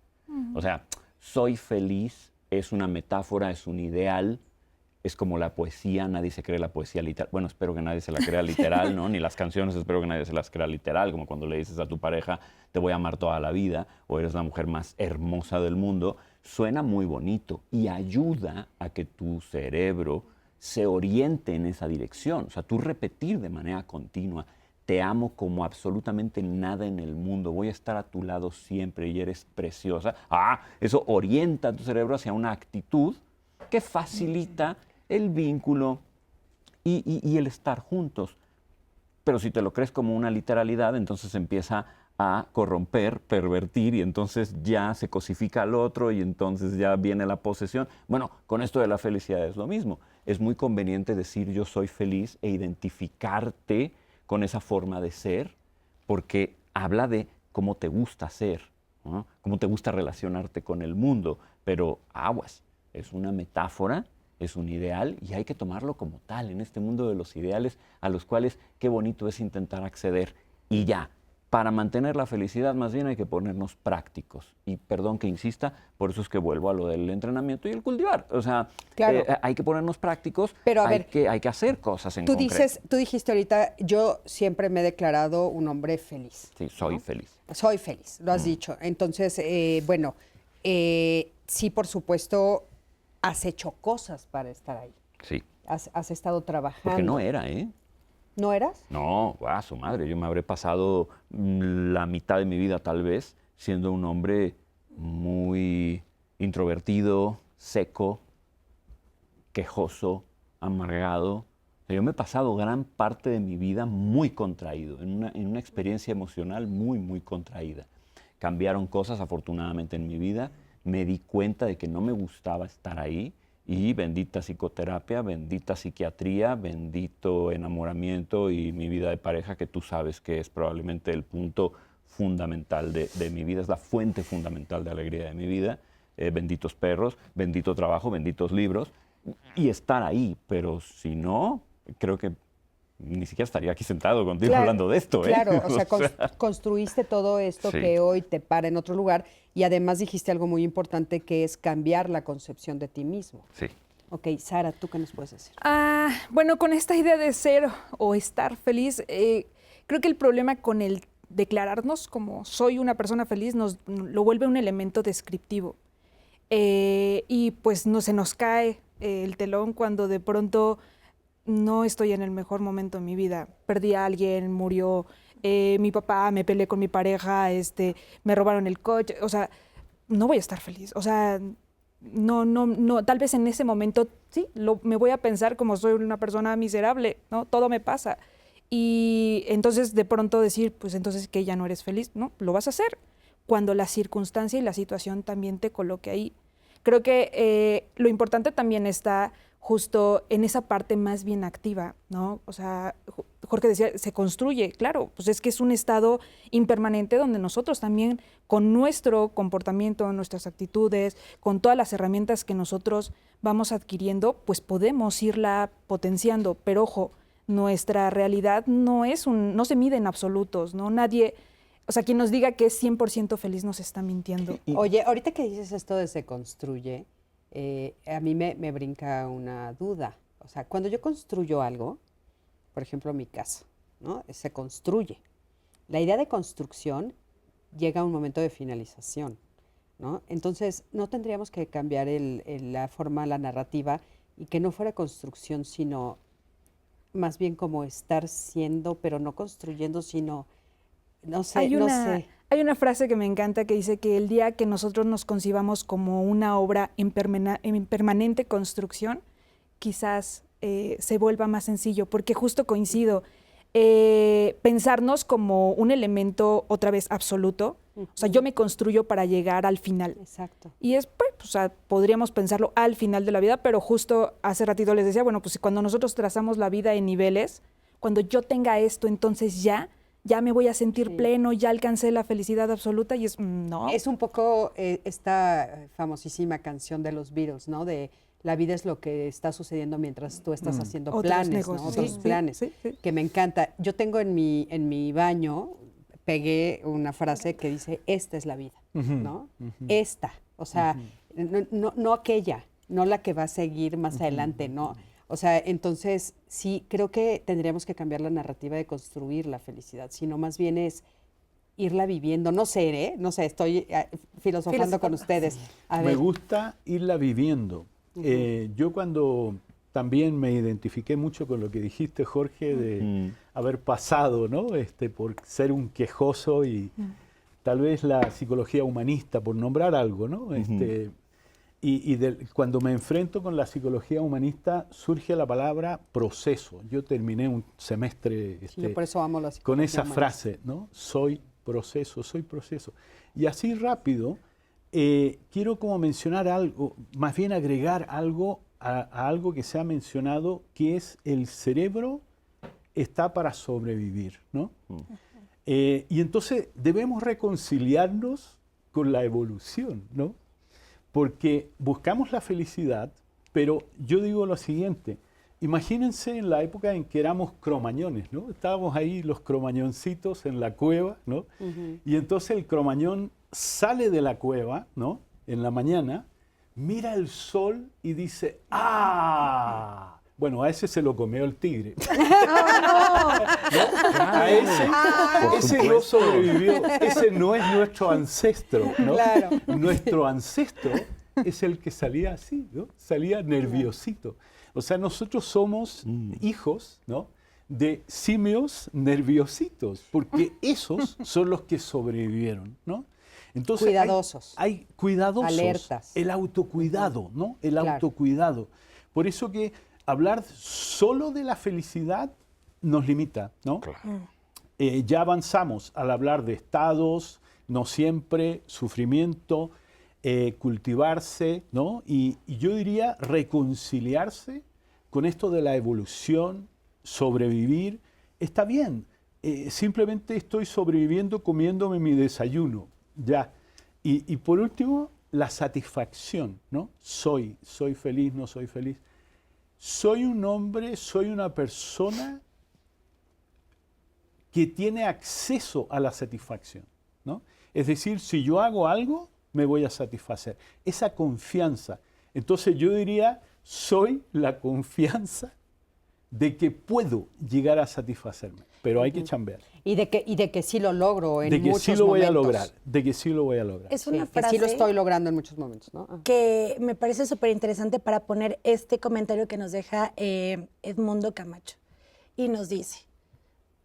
O sea, soy feliz es una metáfora, es un ideal, es como la poesía, nadie se cree la poesía literal. Bueno, espero que nadie se la crea literal, ¿no? Ni las canciones, espero que nadie se las crea literal, como cuando le dices a tu pareja, te voy a amar toda la vida, o eres la mujer más hermosa del mundo. Suena muy bonito y ayuda a que tu cerebro se oriente en esa dirección. O sea, tú repetir de manera continua, te amo como absolutamente nada en el mundo, voy a estar a tu lado siempre y eres preciosa. Eso orienta a tu cerebro hacia una actitud que facilita el vínculo y el estar juntos. Pero si te lo crees como una literalidad, entonces empieza a corromper, pervertir, y entonces ya se cosifica al otro y entonces ya viene la posesión. Bueno, con esto de la felicidad es lo mismo. Es muy conveniente decir yo soy feliz e identificarte con esa forma de ser, porque habla de cómo te gusta ser, ¿no? Cómo te gusta relacionarte con el mundo, pero aguas, es una metáfora, es un ideal y hay que tomarlo como tal en este mundo de los ideales a los cuales qué bonito es intentar acceder y ya. Para mantener la felicidad más bien hay que ponernos prácticos. Y perdón que insista, por eso es que vuelvo a lo del entrenamiento y el cultivar. O sea, Claro. Hay que ponernos prácticos, Pero, a hay ver, que hacer cosas en concreto. Tú dijiste ahorita, yo siempre me he declarado un hombre feliz. Sí, soy feliz. Soy feliz, lo has dicho. Entonces, bueno, sí, por supuesto, has hecho cosas para estar ahí. Sí. Has estado trabajando. Porque no era, ¿eh? ¿No eras? No, su madre, yo me habré pasado la mitad de mi vida tal vez siendo un hombre muy introvertido, seco, quejoso, amargado. O sea, yo me he pasado gran parte de mi vida muy contraído, en una experiencia emocional muy, muy contraída. Cambiaron cosas afortunadamente en mi vida, me di cuenta de que no me gustaba estar ahí. Y bendita psicoterapia, bendita psiquiatría, bendito enamoramiento y mi vida de pareja, que tú sabes que es probablemente el punto fundamental de mi vida, es la fuente fundamental de alegría de mi vida. Benditos perros, bendito trabajo, benditos libros y estar ahí. Pero si no, creo que ni siquiera estaría aquí sentado contigo hablando de esto. Claro, o sea, construiste todo esto Sí. que hoy te para en otro lugar y además dijiste algo muy importante que es cambiar la concepción de ti mismo. Sí. Ok, Sara, ¿tú qué nos puedes decir? Bueno, con esta idea de ser o estar feliz, creo que el problema con el declararnos como soy una persona feliz nos lo vuelve un elemento descriptivo. Y pues se nos cae el telón cuando de pronto no estoy en el mejor momento de mi vida. Perdí a alguien, murió mi papá, me peleé con mi pareja, me robaron el coche. O sea, no voy a estar feliz. O sea, no, tal vez en ese momento sí, me voy a pensar como soy una persona miserable, ¿no? Todo me pasa. Y entonces de pronto decir, pues entonces que ya no eres feliz, ¿no? Lo vas a hacer cuando la circunstancia y la situación también te coloque ahí. Creo que lo importante también está justo en esa parte más bien activa, ¿no? O sea, Jorge decía, se construye, claro, pues es que es un estado impermanente donde nosotros también, con nuestro comportamiento, nuestras actitudes, con todas las herramientas que nosotros vamos adquiriendo, pues podemos irla potenciando, pero ojo, nuestra realidad no se mide en absolutos, ¿no? Nadie, o sea, quien nos diga que es 100% feliz nos está mintiendo. Oye, ahorita que dices esto de se construye, a mí me brinca una duda. O sea, cuando yo construyo algo, por ejemplo, mi casa, ¿no? Se construye. La idea de construcción llega a un momento de finalización, ¿no? Entonces, no tendríamos que cambiar la forma, la narrativa, y que no fuera construcción, sino más bien como estar siendo, pero no construyendo, sino, no sé, Hay una frase que me encanta que dice que el día que nosotros nos concibamos como una obra en permanente construcción, quizás se vuelva más sencillo, porque justo coincido, pensarnos como un elemento otra vez absoluto, o sea, yo me construyo para llegar al final. Exacto. Y es, pues, o sea, podríamos pensarlo al final de la vida, pero justo hace ratito les decía, bueno, pues cuando nosotros trazamos la vida en niveles, cuando yo tenga esto, entonces ya me voy a sentir pleno, ya alcancé la felicidad absoluta, y no. Es un poco esta famosísima canción de los Beatles, ¿no? De la vida es lo que está sucediendo mientras tú estás haciendo Otros planes, negocios. ¿no? Otros Sí, planes, sí. que me encanta. Yo tengo en mi baño, pegué una frase que dice, esta es la vida, ¿no? Esta, o sea, no aquella, no la que va a seguir más adelante, no. O sea, entonces sí, creo que tendríamos que cambiar la narrativa de construir la felicidad, sino más bien es irla viviendo. No sé, estoy filosofando con ustedes. A Me ver. gusta irla viviendo. Yo cuando también me identifiqué mucho con lo que dijiste, Jorge, de haber pasado, ¿no? Por ser un quejoso y tal vez la psicología humanista, por nombrar algo, ¿no? Cuando me enfrento con la psicología humanista surge la palabra proceso. Yo terminé un semestre Yo por eso amo la con psicología esa humanista. frase, ¿no? Soy proceso, soy proceso. Y así rápido, quiero como mencionar algo, más bien agregar algo a algo que se ha mencionado, que es el cerebro está para sobrevivir, ¿no? Y entonces debemos reconciliarnos con la evolución, ¿no? Porque buscamos la felicidad, pero yo digo lo siguiente, imagínense en la época en que éramos cromañones, ¿no? Estábamos ahí los cromañoncitos en la cueva, ¿no? Y entonces el cromañón sale de la cueva, ¿no? En la mañana, mira el sol y dice, ¡ah! Bueno, a ese se lo comió el tigre. A ese no sobrevivió, ese no es nuestro ancestro, ¿no? Claro. Nuestro ancestro es el que salía así, ¿no? Salía nerviosito. O sea, nosotros somos hijos, ¿no? De simios nerviositos, porque esos son los que sobrevivieron, ¿no? Entonces, Cuidadosos. Hay cuidadosos. Alertas. El autocuidado, ¿no? El Claro. autocuidado. Por eso que hablar solo de la felicidad nos limita, ¿no? Ya avanzamos al hablar de estados, no siempre, sufrimiento, cultivarse, ¿no? Y yo diría reconciliarse con esto de la evolución, sobrevivir. Está bien, simplemente estoy sobreviviendo comiéndome mi desayuno, ya. Y por último, la satisfacción, ¿no? Soy feliz, no soy feliz. Soy un hombre, soy una persona que tiene acceso a la satisfacción, ¿no? Es decir, si yo hago algo, me voy a satisfacer. Esa confianza. Entonces yo diría, soy la confianza de que puedo llegar a satisfacerme, pero hay que chambear. Y de que sí lo logro en De que muchos sí lo voy a momentos. lograr, de que sí lo voy a lograr. Es una Sí, que frase sí lo estoy logrando en muchos momentos, ¿no? que me parece súper interesante para poner este comentario que nos deja Edmundo Camacho. Y nos dice,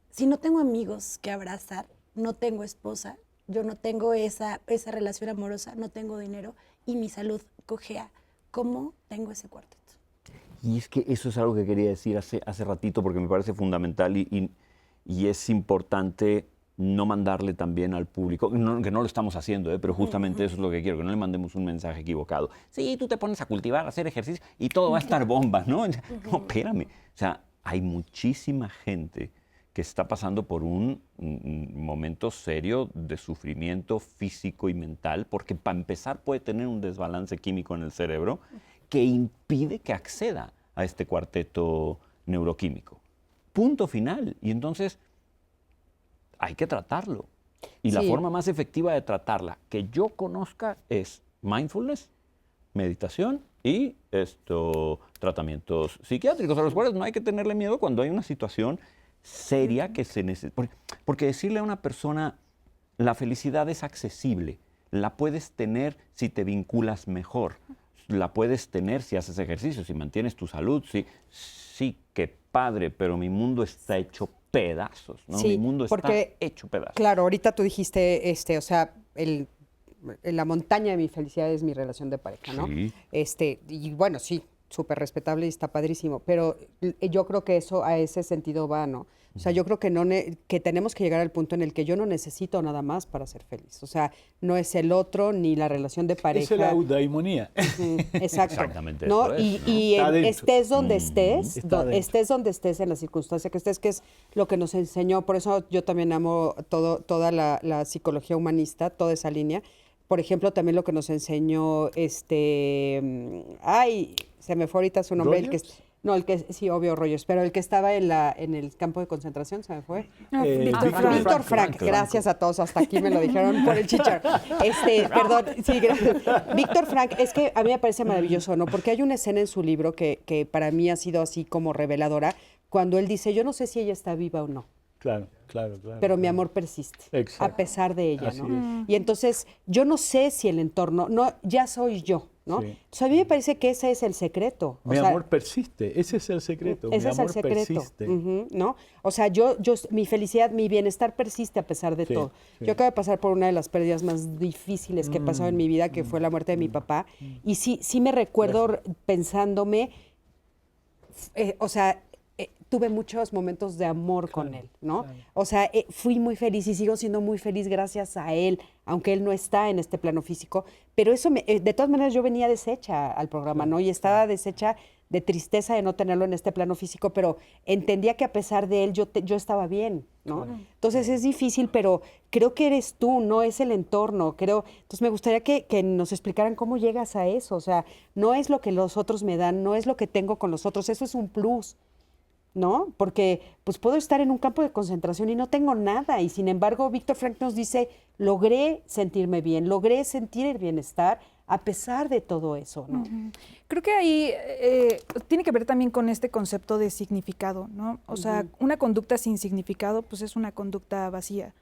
si no tengo amigos que abrazar, no tengo esposa, yo no tengo esa relación amorosa, no tengo dinero y mi salud cojea, ¿cómo tengo ese cuarteto? Y es que eso es algo que quería decir hace ratito porque me parece fundamental y es importante no mandarle también al público, que no lo estamos haciendo, pero justamente eso es lo que quiero, que no le mandemos un mensaje equivocado. Sí, tú te pones a cultivar, a hacer ejercicio y todo va a estar bomba, ¿no? No, espérame. O sea, hay muchísima gente que está pasando por un momento serio de sufrimiento físico y mental, porque para empezar puede tener un desbalance químico en el cerebro que impide que acceda a este cuarteto neuroquímico. Punto final. Y entonces hay que tratarlo. Y la forma más efectiva de tratarla que yo conozca es mindfulness, meditación y tratamientos psiquiátricos, a los cuales no hay que tenerle miedo cuando hay una situación seria que se necesita. Porque decirle a una persona, la felicidad es accesible, la puedes tener si te vinculas mejor, la puedes tener si haces ejercicio, si mantienes tu salud, sí, qué padre, pero mi mundo está hecho pedazos, ¿no? Sí, Mi mundo está porque, hecho pedazos. Claro, ahorita tú dijiste, o sea, la montaña de mi felicidad es mi relación de pareja, ¿no? Sí. Y bueno, sí, súper respetable y está padrísimo, pero yo creo que eso a ese sentido va, ¿no? O sea, yo creo que que tenemos que llegar al punto en el que yo no necesito nada más para ser feliz. O sea, no es el otro ni la relación de pareja. Es la eudaimonía. Exacto. Exactamente ¿no? eso es, ¿no? Y Está dentro. estés donde estés, Está dentro. estés donde estés, en la circunstancia que estés, que es lo que nos enseñó. Por eso yo también amo toda la psicología humanista, toda esa línea. Por ejemplo, también lo que nos enseñó se me fue ahorita su nombre. Sí, obvio, Rogers, pero el que estaba en el campo de concentración, se me fue. Víctor Frank, gracias a todos, hasta aquí me lo dijeron por el chichar. Perdón, sí, gracias. Víctor Frank, es que a mí me parece maravilloso, ¿no? Porque hay una escena en su libro que para mí ha sido así como reveladora, cuando él dice, yo no sé si ella está viva o no. Claro. Pero mi amor persiste, Exacto. a pesar de ella, Así ¿no? es. Y entonces, yo no sé si el entorno, ya soy yo, ¿no? Sí. Entonces, a mí me parece que ese es el secreto. Mi amor persiste, ese es el secreto. Ese Mi es el amor secreto, persiste. ¿no? O sea, mi felicidad, mi bienestar persiste a pesar de Sí, todo. sí. Yo acabo de pasar por una de las pérdidas más difíciles que he pasado en mi vida, que fue la muerte de mi papá. Y sí me recuerdo pensándome, tuve muchos momentos de amor con él, ¿no? claro. O sea, fui muy feliz y sigo siendo muy feliz gracias a él, aunque él no está en este plano físico. Pero eso, de todas maneras, yo venía deshecha al programa, ¿no? Y estaba deshecha de tristeza de no tenerlo en este plano físico, pero entendía que a pesar de él, yo estaba bien, ¿no? Entonces es difícil, pero creo que eres tú, no es el entorno. Entonces me gustaría que nos explicaran cómo llegas a eso. O sea, no es lo que los otros me dan, no es lo que tengo con los otros, eso es un plus, ¿no? Porque pues puedo estar en un campo de concentración y no tengo nada, y sin embargo Víctor Frank nos dice, logré sentirme bien, logré sentir el bienestar a pesar de todo eso, ¿no? Creo que ahí tiene que ver también con este concepto de significado, ¿no? O sea, una conducta sin significado pues es una conducta vacía.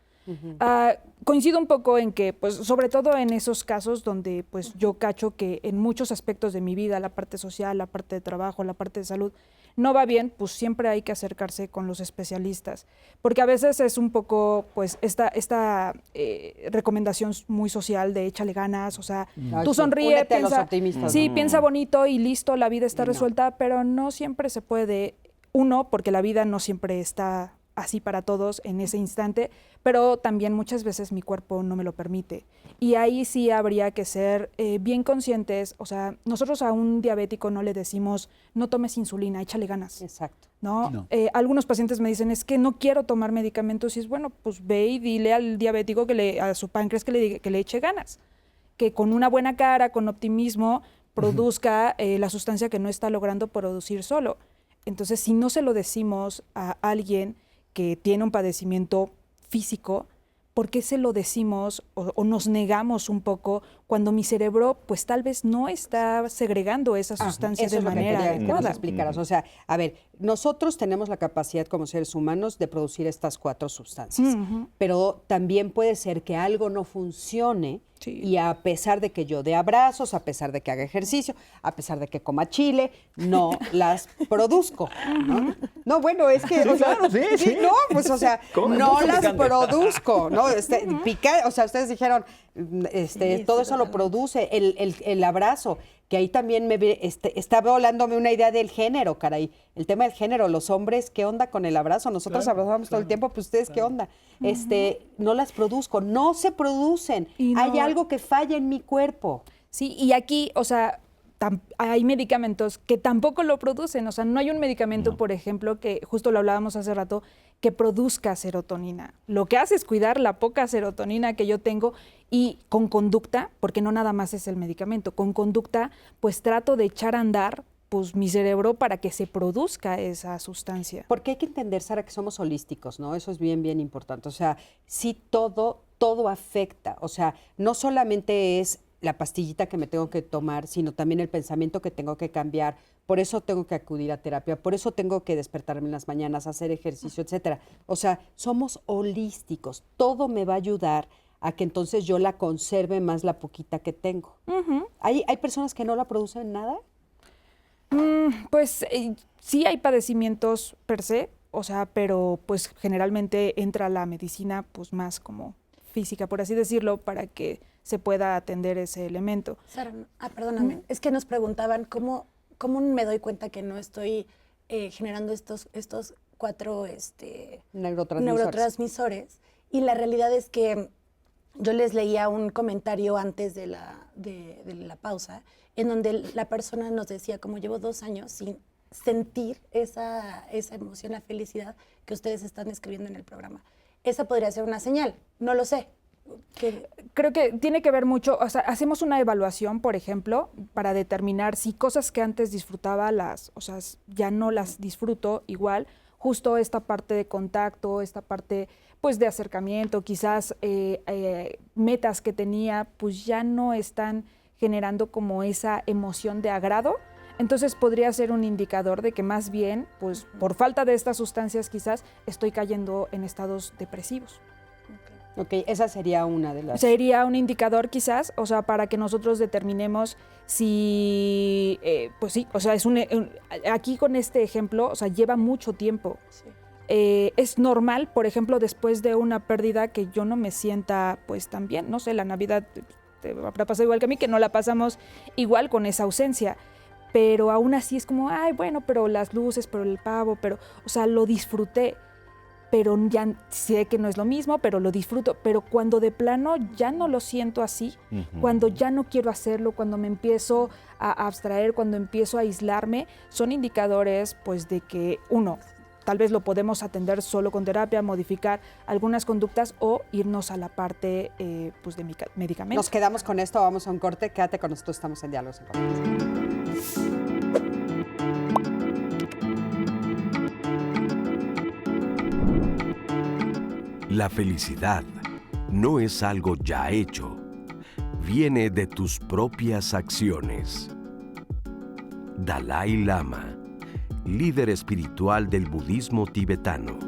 Coincido un poco en que, pues, sobre todo en esos casos donde pues yo cacho que en muchos aspectos de mi vida, la parte social, la parte de trabajo, la parte de salud, no va bien, pues siempre hay que acercarse con los especialistas, porque a veces es un poco, pues, esta recomendación muy social de échale ganas, o sea, tú sonríe, Únete a los piensa, optimistas, sí, ¿no? piensa bonito y listo, la vida está resuelta, pero no siempre se puede, porque la vida no siempre está así para todos en ese instante, pero también muchas veces mi cuerpo no me lo permite. Y ahí sí habría que ser bien conscientes. O sea, nosotros a un diabético no le decimos, no tomes insulina, échale ganas. Exacto. ¿No? Algunos pacientes me dicen, es que no quiero tomar medicamentos. Y es bueno, pues ve y dile al diabético, a su páncreas que le eche ganas. Que con una buena cara, con optimismo, produzca la sustancia que no está logrando producir solo. Entonces, si no se lo decimos a alguien que tiene un padecimiento físico, ¿por qué se lo decimos o nos negamos un poco cuando mi cerebro pues tal vez no está segregando esa sustancia Eso de es lo que manera quería que nos adecuada? explicaras. O sea, a ver, nosotros tenemos la capacidad como seres humanos de producir estas 4 sustancias, pero también puede ser que algo no funcione. Sí. Y a pesar de que yo dé abrazos, a pesar de que haga ejercicio, a pesar de que coma chile, no las produzco, ¿no? No, bueno, es que, o sea, claro, sí. no, pues, o sea, Come no mucho las picante. produzco, ¿no? O sea, ustedes dijeron, todo eso lo produce, el abrazo, que ahí también está volándome una idea del género, caray. El tema del género, los hombres, ¿qué onda con el abrazo? Nosotros abrazamos todo el tiempo, pues ustedes, ¿qué onda? No las produzco, no se producen. Y no- Hay algo que falla en mi cuerpo. Sí, y aquí, o sea, hay medicamentos que tampoco lo producen. O sea, no hay un medicamento, por ejemplo, que justo lo hablábamos hace rato, que produzca serotonina. Lo que hace es cuidar la poca serotonina que yo tengo y con conducta, porque no nada más es el medicamento, con conducta, pues trato de echar a andar pues mi cerebro para que se produzca esa sustancia. Porque hay que entender, Sara, que somos holísticos, ¿no? Eso es bien, bien importante. O sea, sí todo afecta. O sea, no solamente es la pastillita que me tengo que tomar, sino también el pensamiento que tengo que cambiar. Por eso tengo que acudir a terapia, por eso tengo que despertarme en las mañanas, hacer ejercicio, etcétera. O sea, somos holísticos. Todo me va a ayudar a que entonces yo la conserve más la poquita que tengo. ¿Hay personas que no la producen nada? Pues sí hay padecimientos per se, o sea, pero pues generalmente entra la medicina pues más como física, por así decirlo, para que se pueda atender ese elemento. Sara, perdóname, es que nos preguntaban cómo me doy cuenta que no estoy generando estos 4 neurotransmisores. Y la realidad es que yo les leía un comentario antes de la pausa, en donde la persona nos decía, como llevo 2 años sin sentir esa emoción, la felicidad que ustedes están describiendo en el programa. Esa podría ser una señal, no lo sé. Creo que tiene que ver mucho, o sea, hacemos una evaluación, por ejemplo, para determinar si cosas que antes disfrutaba ya no las disfruto igual, justo esta parte de contacto, esta parte pues de acercamiento, quizás metas que tenía pues ya no están generando como esa emoción de agrado. Entonces podría ser un indicador de que más bien, pues por falta de estas sustancias quizás estoy cayendo en estados depresivos. Ok, esa sería una de las... Sería un indicador quizás, o sea, para que nosotros determinemos si, pues sí, o sea, aquí con este ejemplo, o sea, lleva mucho tiempo. Sí. Es normal, por ejemplo, después de una pérdida que yo no me sienta pues tan bien, no sé, la Navidad te habrá pasado igual que a mí, que no la pasamos igual con esa ausencia, pero aún así es como, ay, bueno, pero las luces, pero el pavo, pero, o sea, lo disfruté, pero ya sé que no es lo mismo, pero lo disfruto, pero cuando de plano ya no lo siento así, cuando ya no quiero hacerlo, cuando me empiezo a abstraer, cuando empiezo a aislarme, son indicadores pues de que uno, tal vez lo podemos atender solo con terapia, modificar algunas conductas o irnos a la parte pues de medicamentos. Nos quedamos con esto, vamos a un corte, quédate con nosotros, estamos en Diálogos en Confianza. La felicidad no es algo ya hecho, viene de tus propias acciones. Dalai Lama, líder espiritual del budismo tibetano.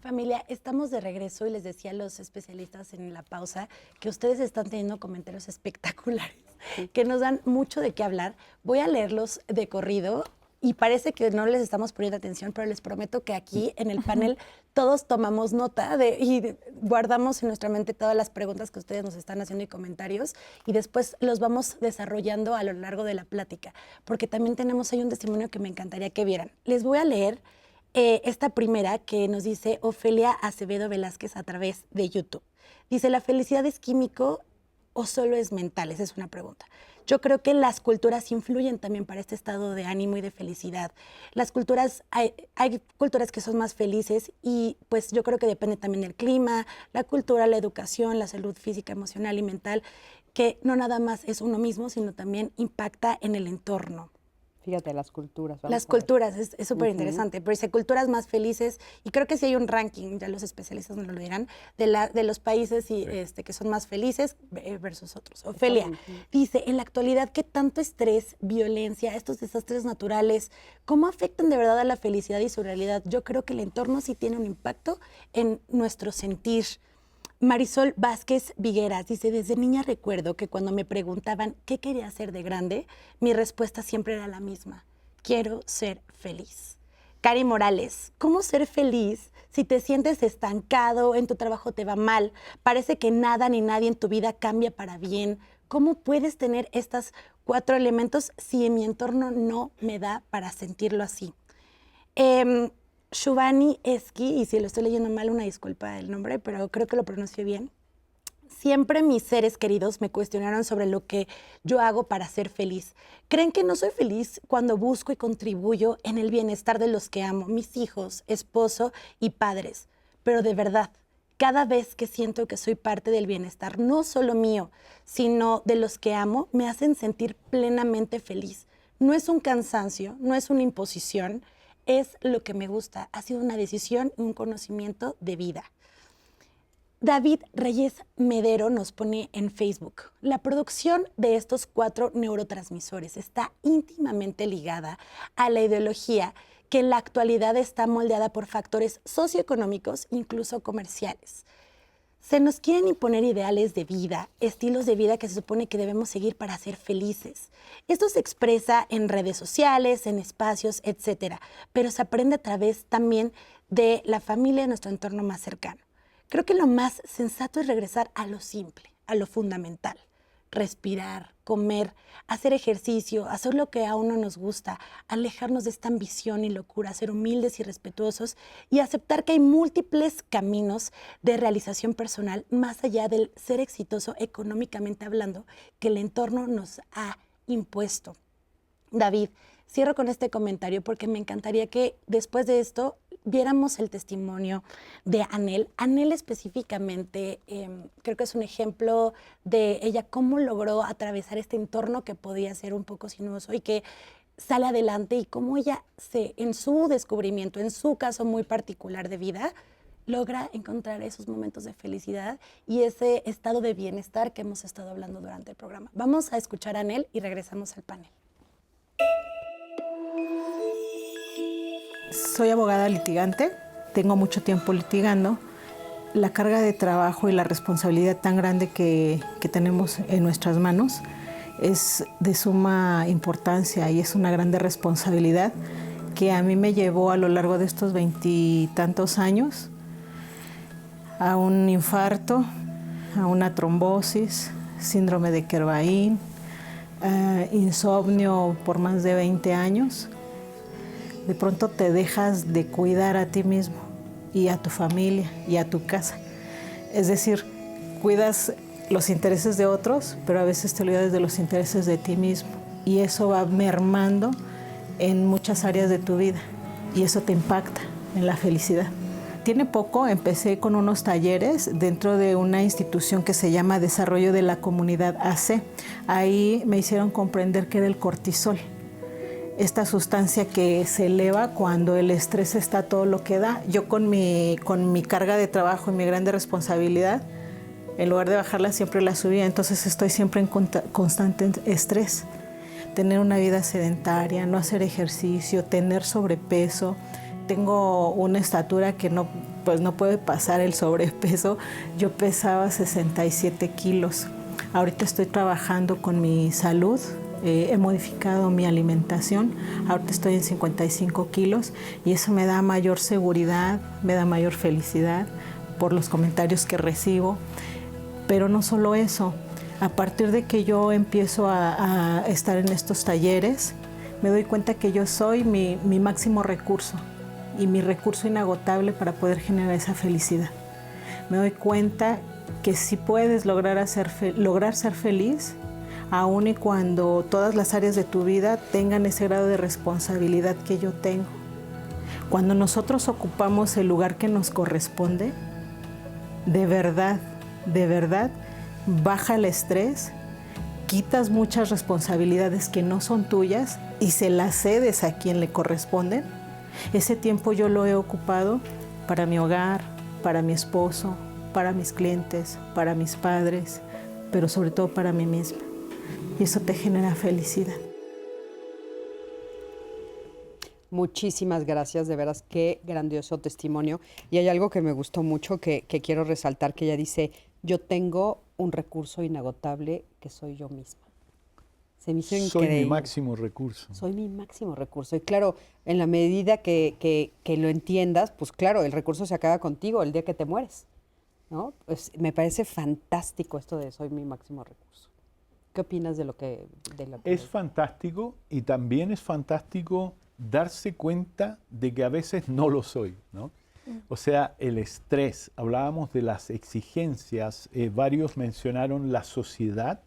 Familia, estamos de regreso y les decía a los especialistas en la pausa que ustedes están teniendo comentarios espectaculares que nos dan mucho de qué hablar. Voy a leerlos de corrido y parece que no les estamos poniendo atención, pero les prometo que aquí en el panel todos tomamos nota y guardamos en nuestra mente todas las preguntas que ustedes nos están haciendo y comentarios y después los vamos desarrollando a lo largo de la plática, porque también tenemos ahí un testimonio que me encantaría que vieran. Les voy a leer esta primera que nos dice Ofelia Acevedo Velázquez a través de YouTube. Dice, ¿la felicidad es químico o solo es mental? Esa es una pregunta. Yo creo que las culturas influyen también para este estado de ánimo y de felicidad. Las culturas, hay culturas que son más felices y pues yo creo que depende también del clima, la cultura, la educación, la salud física, emocional y mental, que no nada más es uno mismo, sino también impacta en el entorno. Fíjate, las culturas. Las culturas, es súper interesante, pero dice culturas más felices, y creo que sí hay un ranking, ya los especialistas nos lo dirán, de los países y, que son más felices versus otros. Ofelia dice, en la actualidad, ¿qué tanto estrés, violencia, estos desastres naturales, cómo afectan de verdad a la felicidad y su realidad? Yo creo que el entorno sí tiene un impacto en nuestro sentir. Marisol Vázquez Vigueras dice, desde niña recuerdo que cuando me preguntaban qué quería hacer de grande, mi respuesta siempre era la misma, quiero ser feliz. Cari Morales, ¿cómo ser feliz si te sientes estancado, en tu trabajo te va mal, parece que nada ni nadie en tu vida cambia para bien? ¿Cómo puedes tener estos 4 elementos si en mi entorno no me da para sentirlo así? Shubhani Eski, y si lo estoy leyendo mal, una disculpa el nombre, pero creo que lo pronuncié bien. Siempre mis seres queridos me cuestionaron sobre lo que yo hago para ser feliz. Creen que no soy feliz cuando busco y contribuyo en el bienestar de los que amo, mis hijos, esposo y padres. Pero de verdad, cada vez que siento que soy parte del bienestar, no solo mío, sino de los que amo, me hacen sentir plenamente feliz. No es un cansancio, no es una imposición, es lo que me gusta. Ha sido una decisión y un conocimiento de vida. David Reyes Medero nos pone en Facebook: la producción de estos 4 neurotransmisores está íntimamente ligada a la ideología que en la actualidad está moldeada por factores socioeconómicos, incluso comerciales. Se nos quieren imponer ideales de vida, estilos de vida que se supone que debemos seguir para ser felices. Esto se expresa en redes sociales, en espacios, etcétera, pero se aprende a través también de la familia, de nuestro entorno más cercano. Creo que lo más sensato es regresar a lo simple, a lo fundamental. Respirar, comer, hacer ejercicio, hacer lo que a uno nos gusta, alejarnos de esta ambición y locura, ser humildes y respetuosos y aceptar que hay múltiples caminos de realización personal más allá del ser exitoso económicamente hablando que el entorno nos ha impuesto. David, cierro con este comentario porque me encantaría que después de esto viéramos el testimonio de Anel. Anel específicamente, creo que es un ejemplo de ella, cómo logró atravesar este entorno que podía ser un poco sinuoso y que sale adelante, y cómo ella en su descubrimiento, en su caso muy particular de vida, logra encontrar esos momentos de felicidad y ese estado de bienestar que hemos estado hablando durante el programa. Vamos a escuchar a Anel y regresamos al panel. Soy abogada litigante, tengo mucho tiempo litigando. La carga de trabajo y la responsabilidad tan grande que tenemos en nuestras manos es de suma importancia y es una grande responsabilidad que a mí me llevó a lo largo de estos 20 y tantos años a un infarto, a una trombosis, síndrome de Kervain, insomnio por más de 20 años. De pronto te dejas de cuidar a ti mismo y a tu familia y a tu casa. Es decir, cuidas los intereses de otros, pero a veces te olvidas de los intereses de ti mismo. Y eso va mermando en muchas áreas de tu vida y eso te impacta en la felicidad. Tiene poco empecé con unos talleres dentro de una institución que se llama Desarrollo de la Comunidad AC. Ahí me hicieron comprender qué era el cortisol. Esta sustancia que se eleva cuando el estrés está todo lo que da. Yo con mi carga de trabajo y mi grande responsabilidad, en lugar de bajarla siempre la subía, entonces estoy siempre en constante estrés. Tener una vida sedentaria, no hacer ejercicio, tener sobrepeso. Tengo una estatura que no puede pasar el sobrepeso. Yo pesaba 67 kilos. Ahorita estoy trabajando con mi salud. He modificado mi alimentación, ahorita estoy en 55 kilos y eso me da mayor seguridad, me da mayor felicidad por los comentarios que recibo. Pero no solo eso, a partir de que yo empiezo a estar en estos talleres, me doy cuenta que yo soy mi máximo recurso y mi recurso inagotable para poder generar esa felicidad. Me doy cuenta que si puedes lograr ser feliz, aun y cuando todas las áreas de tu vida tengan ese grado de responsabilidad que yo tengo. Cuando nosotros ocupamos el lugar que nos corresponde, de verdad, baja el estrés, quitas muchas responsabilidades que no son tuyas y se las cedes a quien le corresponden. Ese tiempo yo lo he ocupado para mi hogar, para mi esposo, para mis clientes, para mis padres, pero sobre todo para mí misma. Y eso te genera felicidad. Muchísimas gracias, de veras, qué grandioso testimonio. Y hay algo que me gustó mucho que quiero resaltar, que ella dice: yo tengo un recurso inagotable que soy yo misma. Se me hizo increíble. Soy mi máximo recurso. Soy mi máximo recurso. Y claro, en la medida que lo entiendas, pues claro, el recurso se acaba contigo el día que te mueres, ¿no? Pues me parece fantástico esto de soy mi máximo recurso. ¿Qué opinas de lo que... Es fantástico y también es fantástico darse cuenta de que a veces no lo soy, ¿no? O sea, el estrés, hablábamos de las exigencias, varios mencionaron la sociedad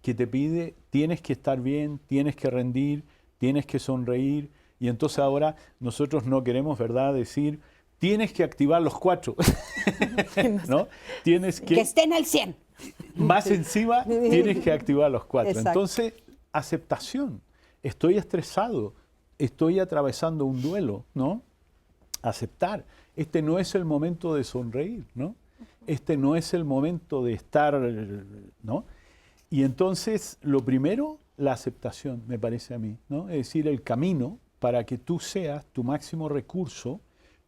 que te pide, tienes que estar bien, tienes que rendir, tienes que sonreír, y entonces ahora nosotros no queremos, ¿verdad?, decir, tienes que activar los 4, ¿no? Tienes Que estén al 100. más encima tienes que activar los 4. Exacto. Entonces, aceptación. Estoy estresado, estoy atravesando un duelo, ¿no? Aceptar. Este no es el momento de sonreír, ¿no? Este no es el momento de estar, ¿no? Y entonces, lo primero, la aceptación, me parece a mí, ¿no? Es decir, el camino para que tú seas tu máximo recurso,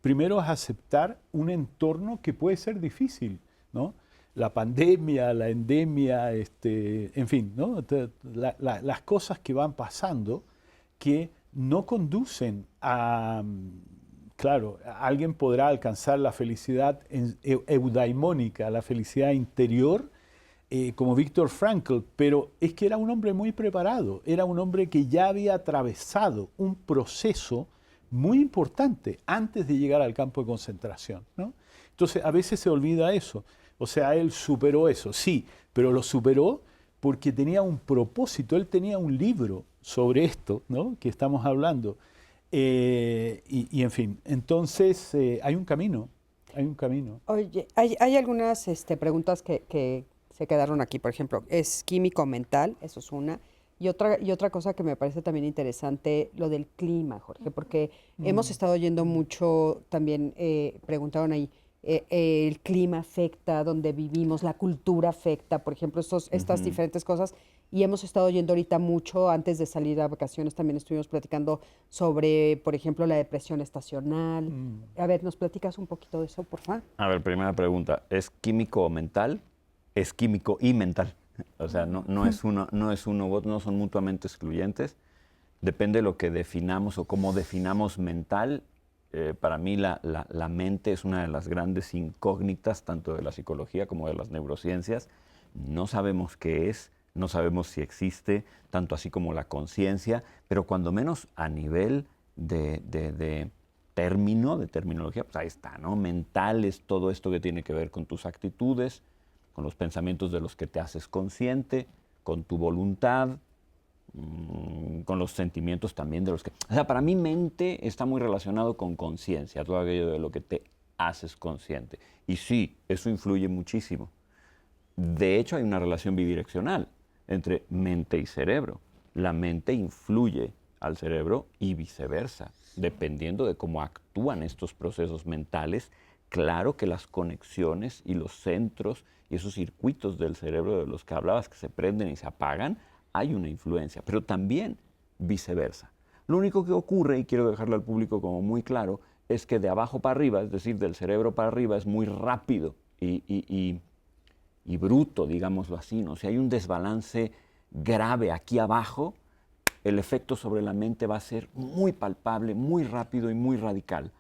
primero es aceptar un entorno que puede ser difícil, ¿no? La pandemia, la endemia, en fin, ¿no? Las cosas que van pasando que no conducen a... Claro, alguien podrá alcanzar la felicidad eudaimónica, la felicidad interior, como Viktor Frankl, pero es que era un hombre muy preparado, era un hombre que ya había atravesado un proceso muy importante antes de llegar al campo de concentración, ¿no? Entonces, a veces se olvida eso. O sea, él superó eso, sí, pero lo superó porque tenía un propósito, él tenía un libro sobre esto, ¿no?, que estamos hablando. Y en fin, entonces hay un camino, hay un camino. Oye, hay algunas preguntas que se quedaron aquí, por ejemplo, ¿es químico mental? Eso es una. Y otra cosa que me parece también interesante, lo del clima, Jorge, porque hemos estado oyendo mucho, también preguntaron ahí, el clima afecta, donde vivimos, la cultura afecta, por ejemplo, estas diferentes cosas. Y hemos estado oyendo ahorita mucho, antes de salir a vacaciones también estuvimos platicando sobre, por ejemplo, la depresión estacional. A ver, ¿nos platicas un poquito de eso, por favor? A ver, primera pregunta, ¿es químico o mental? Es químico y mental. O sea, no es uno, no son mutuamente excluyentes. Depende de lo que definamos o cómo definamos mental. Para mí la mente es una de las grandes incógnitas, tanto de la psicología como de las neurociencias. No sabemos qué es, no sabemos si existe, tanto así como la conciencia, pero cuando menos a nivel de término, de terminología, pues ahí está, ¿no? Mental es todo esto que tiene que ver con tus actitudes, con los pensamientos de los que te haces consciente, con tu voluntad, con los sentimientos también de los que... O sea, para mí mente está muy relacionado con conciencia, todo aquello de lo que te haces consciente. Y sí, eso influye muchísimo. De hecho, hay una relación bidireccional entre mente y cerebro. La mente influye al cerebro y viceversa, dependiendo de cómo actúan estos procesos mentales. Claro que las conexiones y los centros y esos circuitos del cerebro de los que hablabas que se prenden y se apagan, hay una influencia, pero también viceversa. Lo único que ocurre, y quiero dejarlo al público como muy claro, es que de abajo para arriba, es decir, del cerebro para arriba, es muy rápido y bruto, digámoslo así, ¿no? Si hay un desbalance grave aquí abajo, el efecto sobre la mente va a ser muy palpable, muy rápido y muy radical.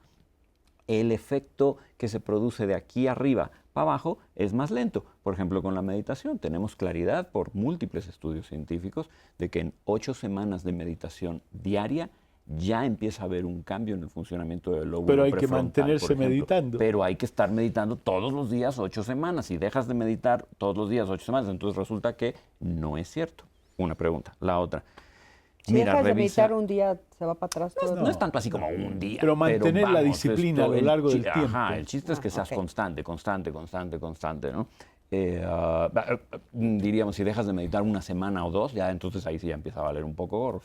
El efecto que se produce de aquí arriba para abajo es más lento. Por ejemplo, con la meditación tenemos claridad por múltiples estudios científicos de que en 8 semanas de meditación diaria ya empieza a haber un cambio en el funcionamiento del lóbulo Pero hay prefrontal, que mantenerse por ejemplo. meditando. Pero hay que estar meditando todos los días 8 semanas. Si dejas de meditar todos los días 8 semanas, entonces resulta que no es cierto. Una pregunta. La otra. Si dejas de meditar un día, se va para atrás todo. No es tanto así como un día. Pero mantener la disciplina a lo largo del tiempo. Ajá, el chiste es que seas ok. constante, ¿no? Diríamos, si dejas de meditar una semana o 2, ya entonces ahí sí ya empieza a valer un poco gorro.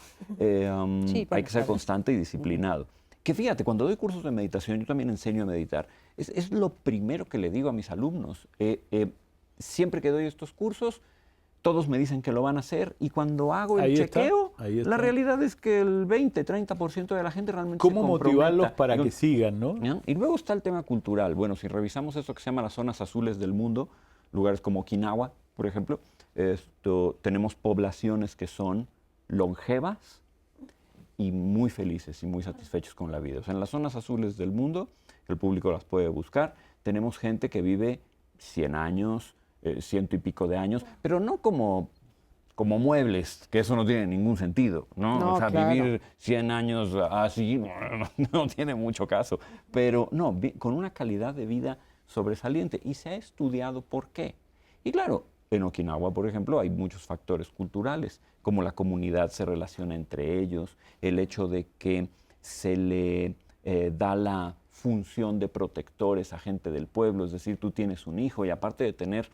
Sí, Hay que ser claro. constante y disciplinado. Que fíjate, cuando doy cursos de meditación, yo también enseño a meditar. Es lo primero que le digo a mis alumnos. Siempre que doy estos cursos, todos me dicen que lo van a hacer y cuando hago el Ahí está, chequeo, ahí está. la realidad es que el 20-30% de la gente realmente ¿Cómo se motivarlos comprometa. para Digo, que sigan, no? ¿no? Y luego está el tema cultural. Bueno, si revisamos eso que se llama las zonas azules del mundo, lugares como Okinawa, por ejemplo, tenemos poblaciones que son longevas y muy felices y muy satisfechos con la vida. O sea, en las zonas azules del mundo, el público las puede buscar, tenemos gente que vive 100 años, 100 y pico de años, pero no como como muebles, que eso no tiene ningún sentido, ¿no? No, O sea, claro. vivir 100 años así no tiene mucho caso. Pero no, con una calidad de vida sobresaliente. Y se ha estudiado por qué. Y claro, en Okinawa, por ejemplo, hay muchos factores culturales, como la comunidad se relaciona entre ellos, el hecho de que se le da la función de protectores a gente del pueblo, es decir, tú tienes un hijo y aparte de tener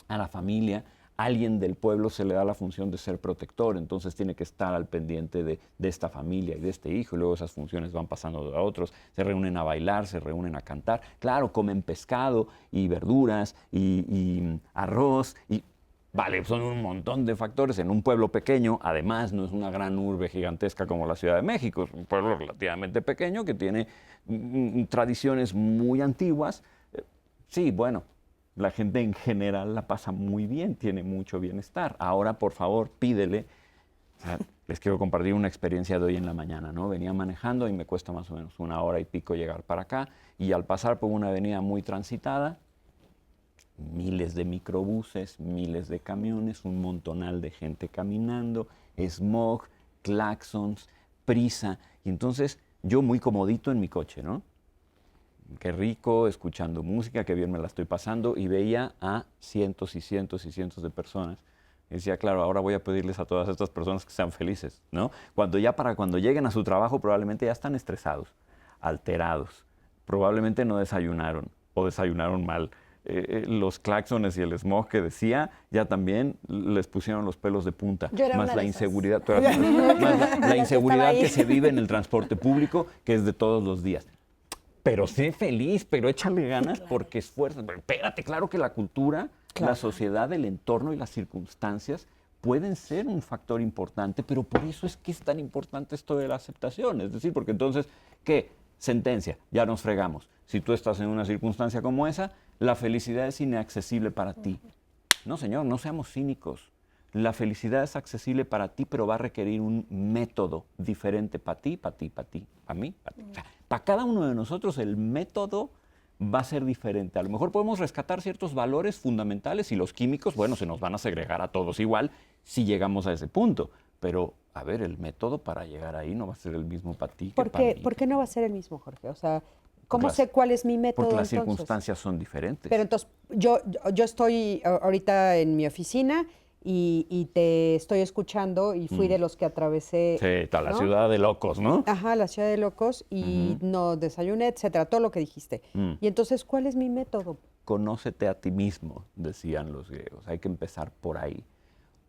a la familia, alguien del pueblo se le da la función de ser protector, entonces tiene que estar al pendiente de esta familia y de este hijo, y luego esas funciones van pasando a otros, se reúnen a bailar, se reúnen a cantar, claro, comen pescado y verduras y arroz, y vale, son un montón de factores en un pueblo pequeño, además no es una gran urbe gigantesca como la Ciudad de México, es un pueblo relativamente pequeño que tiene tradiciones muy antiguas. Sí, bueno, la gente en general la pasa muy bien, tiene mucho bienestar. Ahora, por favor, pídele. O sea, les quiero compartir una experiencia de hoy en la mañana, ¿no? Venía manejando y me cuesta más o menos 1 hora y pico llegar para acá, y al pasar por una avenida muy transitada, miles de microbuses, miles de camiones, un montonal de gente caminando, smog, claxons, prisa. Y entonces yo muy comodito en mi coche, ¿no? Qué rico, escuchando música, qué bien me la estoy pasando, y veía a cientos y cientos y cientos de personas. Y decía, claro, ahora voy a pedirles a todas estas personas que sean felices, ¿no? Cuando lleguen a su trabajo probablemente ya están estresados, alterados, probablemente no desayunaron o desayunaron mal. Los claxones y el smog que decía, ya también les pusieron los pelos de punta. Yo era Más una la de esas. inseguridad, más la inseguridad ahí. que se vive en el transporte público, que es de todos los días. Pero sé feliz, pero échale ganas porque esfuerzas. Pero espérate, claro que la cultura, la sociedad, el entorno y las circunstancias pueden ser un factor importante, pero por eso es que es tan importante esto de la aceptación. Es decir, porque entonces, ¿qué? Sentencia, ya nos fregamos. Si tú estás en una circunstancia como esa, la felicidad es inaccesible para ti. No, señor, no seamos cínicos. La felicidad es accesible para ti, pero va a requerir un método diferente para ti, para ti, para ti, para mí, para ti. O sea, para cada uno de nosotros el método va a ser diferente. A lo mejor podemos rescatar ciertos valores fundamentales y los químicos, bueno, se nos van a segregar a todos igual si llegamos a ese punto. Pero, a ver, el método para llegar ahí no va a ser el mismo para ti que para mí. ¿Por qué no va a ser el mismo, Jorge? O sea, ¿cómo Porque sé cuál es mi método Porque las entonces? circunstancias son diferentes. Pero entonces, yo estoy ahorita en mi oficina y te estoy escuchando y fui de los que atravesé. Sí, está la ¿no? ciudad de locos, ¿no? Ajá, la ciudad de locos y no desayuné, etcétera, todo lo que dijiste. Y entonces, ¿cuál es mi método? Conócete a ti mismo, decían los griegos. Hay que empezar por ahí.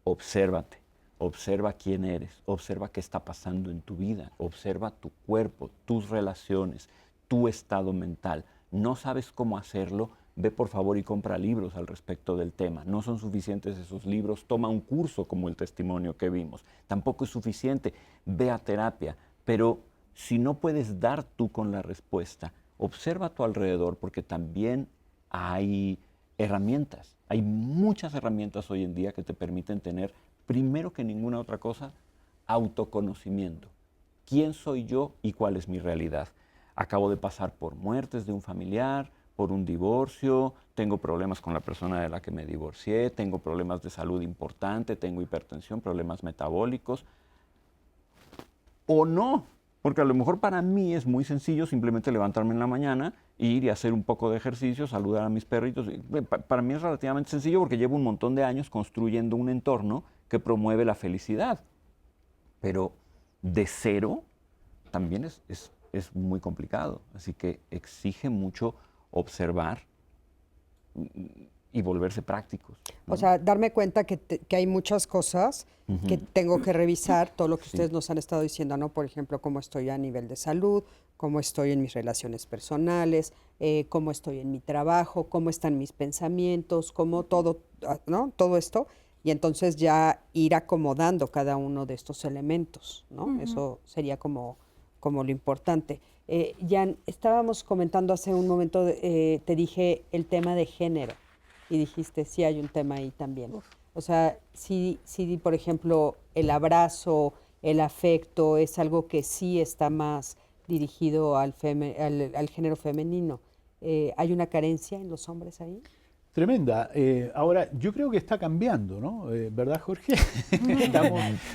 Obsérvate, observa quién eres, observa qué está pasando en tu vida, observa tu cuerpo, tus relaciones, tu estado mental. ¿No sabes cómo hacerlo? Ve por favor y compra libros al respecto del tema. No son suficientes esos libros. Toma un curso como el testimonio que vimos. Tampoco es suficiente. Ve a terapia. Pero si no puedes dar tú con la respuesta, observa a tu alrededor porque también hay herramientas. Hay muchas herramientas hoy en día que te permiten tener, primero que ninguna otra cosa, autoconocimiento. ¿Quién soy yo y cuál es mi realidad? Acabo de pasar por muertes de un familiar, por un divorcio, tengo problemas con la persona de la que me divorcié, tengo problemas de salud importante, tengo hipertensión, problemas metabólicos. O no, porque a lo mejor para mí es muy sencillo simplemente levantarme en la mañana, ir y hacer un poco de ejercicio, saludar a mis perritos. Para mí es relativamente sencillo porque llevo un montón de años construyendo un entorno que promueve la felicidad. Pero de cero también es muy complicado. Así que exige mucho observar y volverse prácticos, ¿no? O sea, darme cuenta que hay muchas cosas que tengo que revisar, todo lo que ustedes nos han estado diciendo, ¿no? Por ejemplo, cómo estoy a nivel de salud, cómo estoy en mis relaciones personales, cómo estoy en mi trabajo, cómo están mis pensamientos, cómo todo, ¿no? Todo esto. Y entonces ya ir acomodando cada uno de estos elementos, ¿no? Eso sería como lo importante. Jan, estábamos comentando hace un momento, te dije el tema de género y dijiste, sí hay un tema ahí también. O sea, sí, por ejemplo, el abrazo, el afecto es algo que sí está más dirigido al género femenino. ¿Hay una carencia en los hombres ahí? Tremenda. Ahora, yo creo que está cambiando, ¿no? ¿Verdad, Jorge?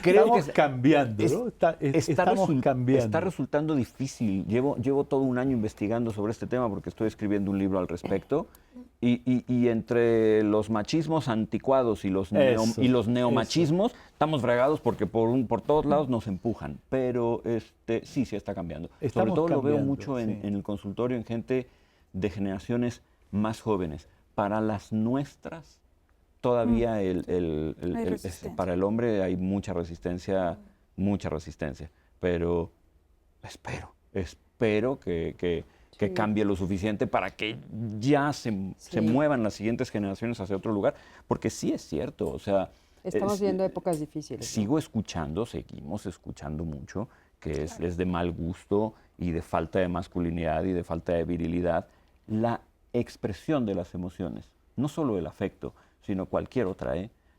Creo que estamos cambiando, ¿no? Estamos cambiando. Está resultando difícil. Llevo todo un año investigando sobre este tema porque estoy escribiendo un libro al respecto. Y entre los machismos anticuados y los neomachismos, estamos fregados porque por todos lados nos empujan. Pero sí está cambiando. Estamos sobre todo lo veo cambiando, mucho sí. en el consultorio, en gente de generaciones más jóvenes. Para las nuestras, todavía para el hombre hay mucha resistencia, pero espero que cambie lo suficiente para que ya se muevan las siguientes generaciones hacia otro lugar, porque sí es cierto, o sea... Estamos viendo épocas difíciles. Seguimos escuchando mucho, que es de mal gusto y de falta de masculinidad y de falta de virilidad, la expresión de las emociones, no solo el afecto, sino cualquier otra,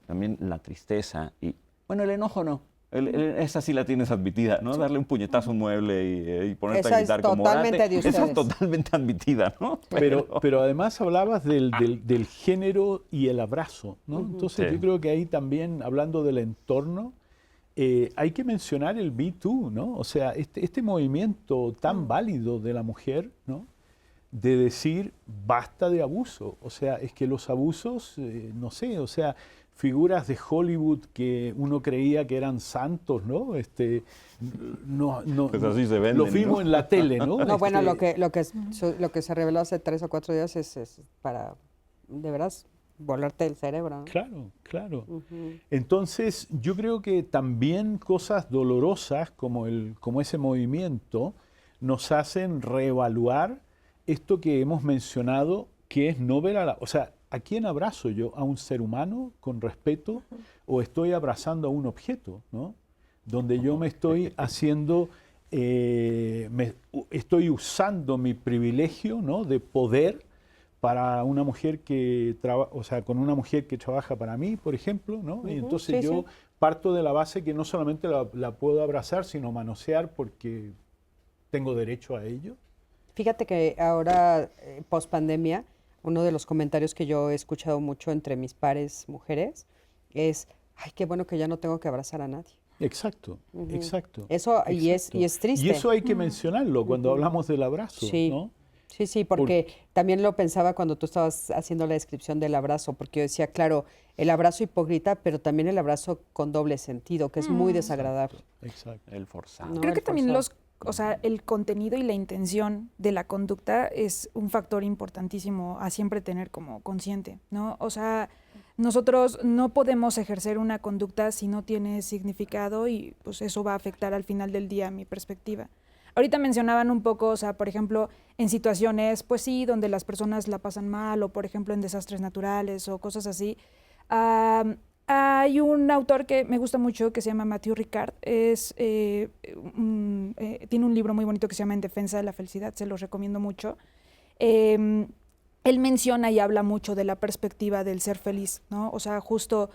también la tristeza y, bueno, el enojo no, esa sí la tienes admitida, ¿no? Darle un puñetazo a un mueble y ponerte a gritar como orate, esa es totalmente admitida, ¿no? Pero además hablabas del género y el abrazo, ¿no? Entonces yo creo que ahí también, hablando del entorno, hay que mencionar el Me Too, ¿no? O sea, este movimiento tan válido de la mujer, ¿no? De decir basta de abuso, o sea, es que los abusos, no sé, o sea, figuras de Hollywood que uno creía que eran santos, ¿no? Pues así se venden, lo vimos, ¿no? En la tele, ¿no? No, bueno, lo que se reveló hace 3 o 4 días es para, de verdad, volarte el cerebro, ¿no? Claro. Entonces, yo creo que también cosas dolorosas como ese movimiento nos hacen reevaluar esto que hemos mencionado, que es no ver o sea, ¿a quién abrazo yo? ¿A un ser humano con respeto o estoy abrazando a un objeto, ¿no? Donde yo me estoy haciendo, estoy usando mi privilegio, ¿no? De poder para una mujer con una mujer que trabaja para mí, por ejemplo, ¿no? Y entonces yo parto de la base que no solamente la puedo abrazar, sino manosear porque tengo derecho a ello. Fíjate que ahora, post pandemia, uno de los comentarios que yo he escuchado mucho entre mis pares mujeres es, ay, qué bueno que ya no tengo que abrazar a nadie. Exacto. Eso, y es triste. Y eso hay que mencionarlo cuando hablamos del abrazo, ¿no? Sí, porque también lo pensaba cuando tú estabas haciendo la descripción del abrazo, porque yo decía, claro, el abrazo hipócrita, pero también el abrazo con doble sentido, que es muy desagradable. Exacto. El forzado. Creo que también el contenido y la intención de la conducta es un factor importantísimo a siempre tener como consciente, ¿no? O sea, nosotros no podemos ejercer una conducta si no tiene significado y pues eso va a afectar al final del día mi perspectiva. Ahorita mencionaban un poco, o sea, por ejemplo, en situaciones, pues sí, donde las personas la pasan mal o, por ejemplo, en desastres naturales o cosas así. Hay un autor que me gusta mucho que se llama Matthew Ricard. Tiene un libro muy bonito que se llama En defensa de la felicidad, se los recomiendo mucho. Él menciona y habla mucho de la perspectiva del ser feliz, ¿no? O sea, justo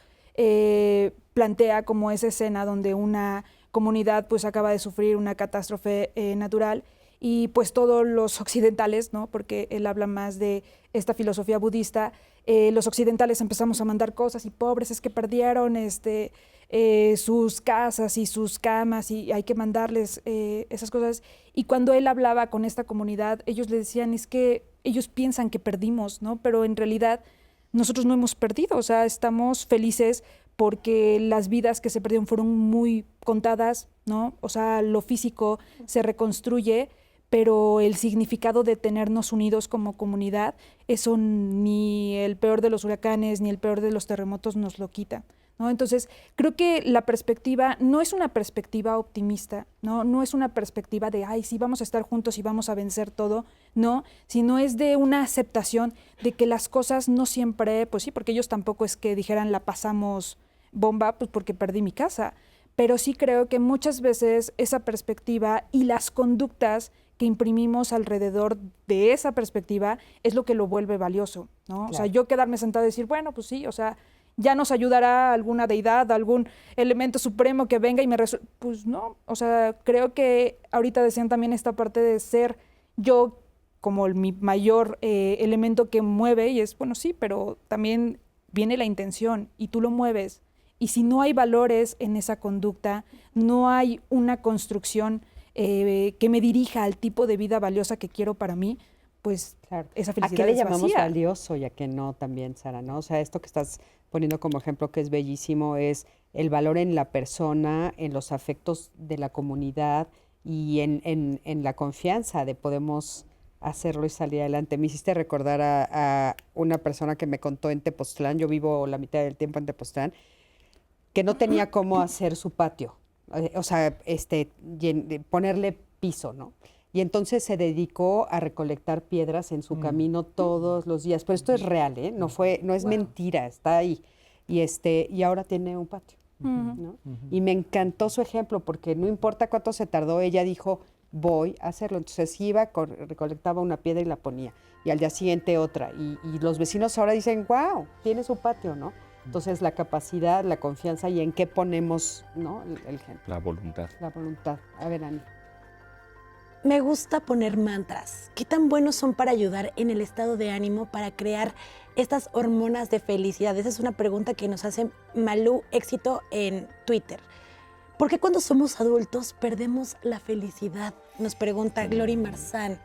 plantea como esa escena donde una comunidad pues acaba de sufrir una catástrofe natural y pues todos los occidentales, ¿no? Porque él habla más de esta filosofía budista, los occidentales empezamos a mandar cosas y pobres es que perdieron sus casas y sus camas y hay que mandarles esas cosas. Y cuando él hablaba con esta comunidad, ellos le decían, es que ellos piensan que perdimos, ¿no? Pero en realidad nosotros no hemos perdido, o sea, estamos felices porque las vidas que se perdieron fueron muy contadas, ¿no? O sea, lo físico se reconstruye, pero el significado de tenernos unidos como comunidad, eso ni el peor de los huracanes ni el peor de los terremotos nos lo quita, ¿no? Entonces, creo que la perspectiva no es una perspectiva optimista, ¿no? No es una perspectiva de, ay, sí, vamos a estar juntos y vamos a vencer todo, no, sino es de una aceptación de que las cosas no siempre, pues sí, porque ellos tampoco es que dijeran la pasamos bomba, pues porque perdí mi casa, pero sí creo que muchas veces esa perspectiva y las conductas que imprimimos alrededor de esa perspectiva es lo que lo vuelve valioso, ¿no? Claro. O sea, yo quedarme sentado y decir, bueno, pues sí, o sea, ya nos ayudará alguna deidad, algún elemento supremo que venga y me resuelva. Pues no, o sea, creo que ahorita decían también esta parte de ser yo como mi mayor elemento que mueve, y es, bueno, sí, pero también viene la intención y tú lo mueves. Y si no hay valores en esa conducta, no hay una construcción que me dirija al tipo de vida valiosa que quiero para mí, pues Claro. esa ¿A felicidad qué le es llamamos vacía. valioso y a qué no también, Sara, ¿no? O sea, esto que estás poniendo como ejemplo que es bellísimo es el valor en la persona, en los afectos de la comunidad y en la confianza de podemos hacerlo y salir adelante. Me hiciste recordar a una persona que me contó en Tepoztlán, yo vivo la mitad del tiempo en Tepoztlán, que no tenía cómo hacer su patio, o sea, ponerle piso, ¿no? Y entonces se dedicó a recolectar piedras en su camino todos los días. Pero esto es real, ¿eh? No es mentira, está ahí. Y ahora tiene un patio, ¿no? Y me encantó su ejemplo, porque no importa cuánto se tardó, ella dijo, voy a hacerlo. Entonces iba, recolectaba una piedra y la ponía. Y al día siguiente otra. Y los vecinos ahora dicen, wow, tiene su patio, ¿no? Entonces la capacidad, la confianza y en qué ponemos, ¿no? El ejemplo. La voluntad. La voluntad. A ver, Ani. Me gusta poner mantras. ¿Qué tan buenos son para ayudar en el estado de ánimo para crear estas hormonas de felicidad? Esa es una pregunta que nos hace Malú Éxito en Twitter. ¿Por qué cuando somos adultos perdemos la felicidad? Nos pregunta Glory Marzán.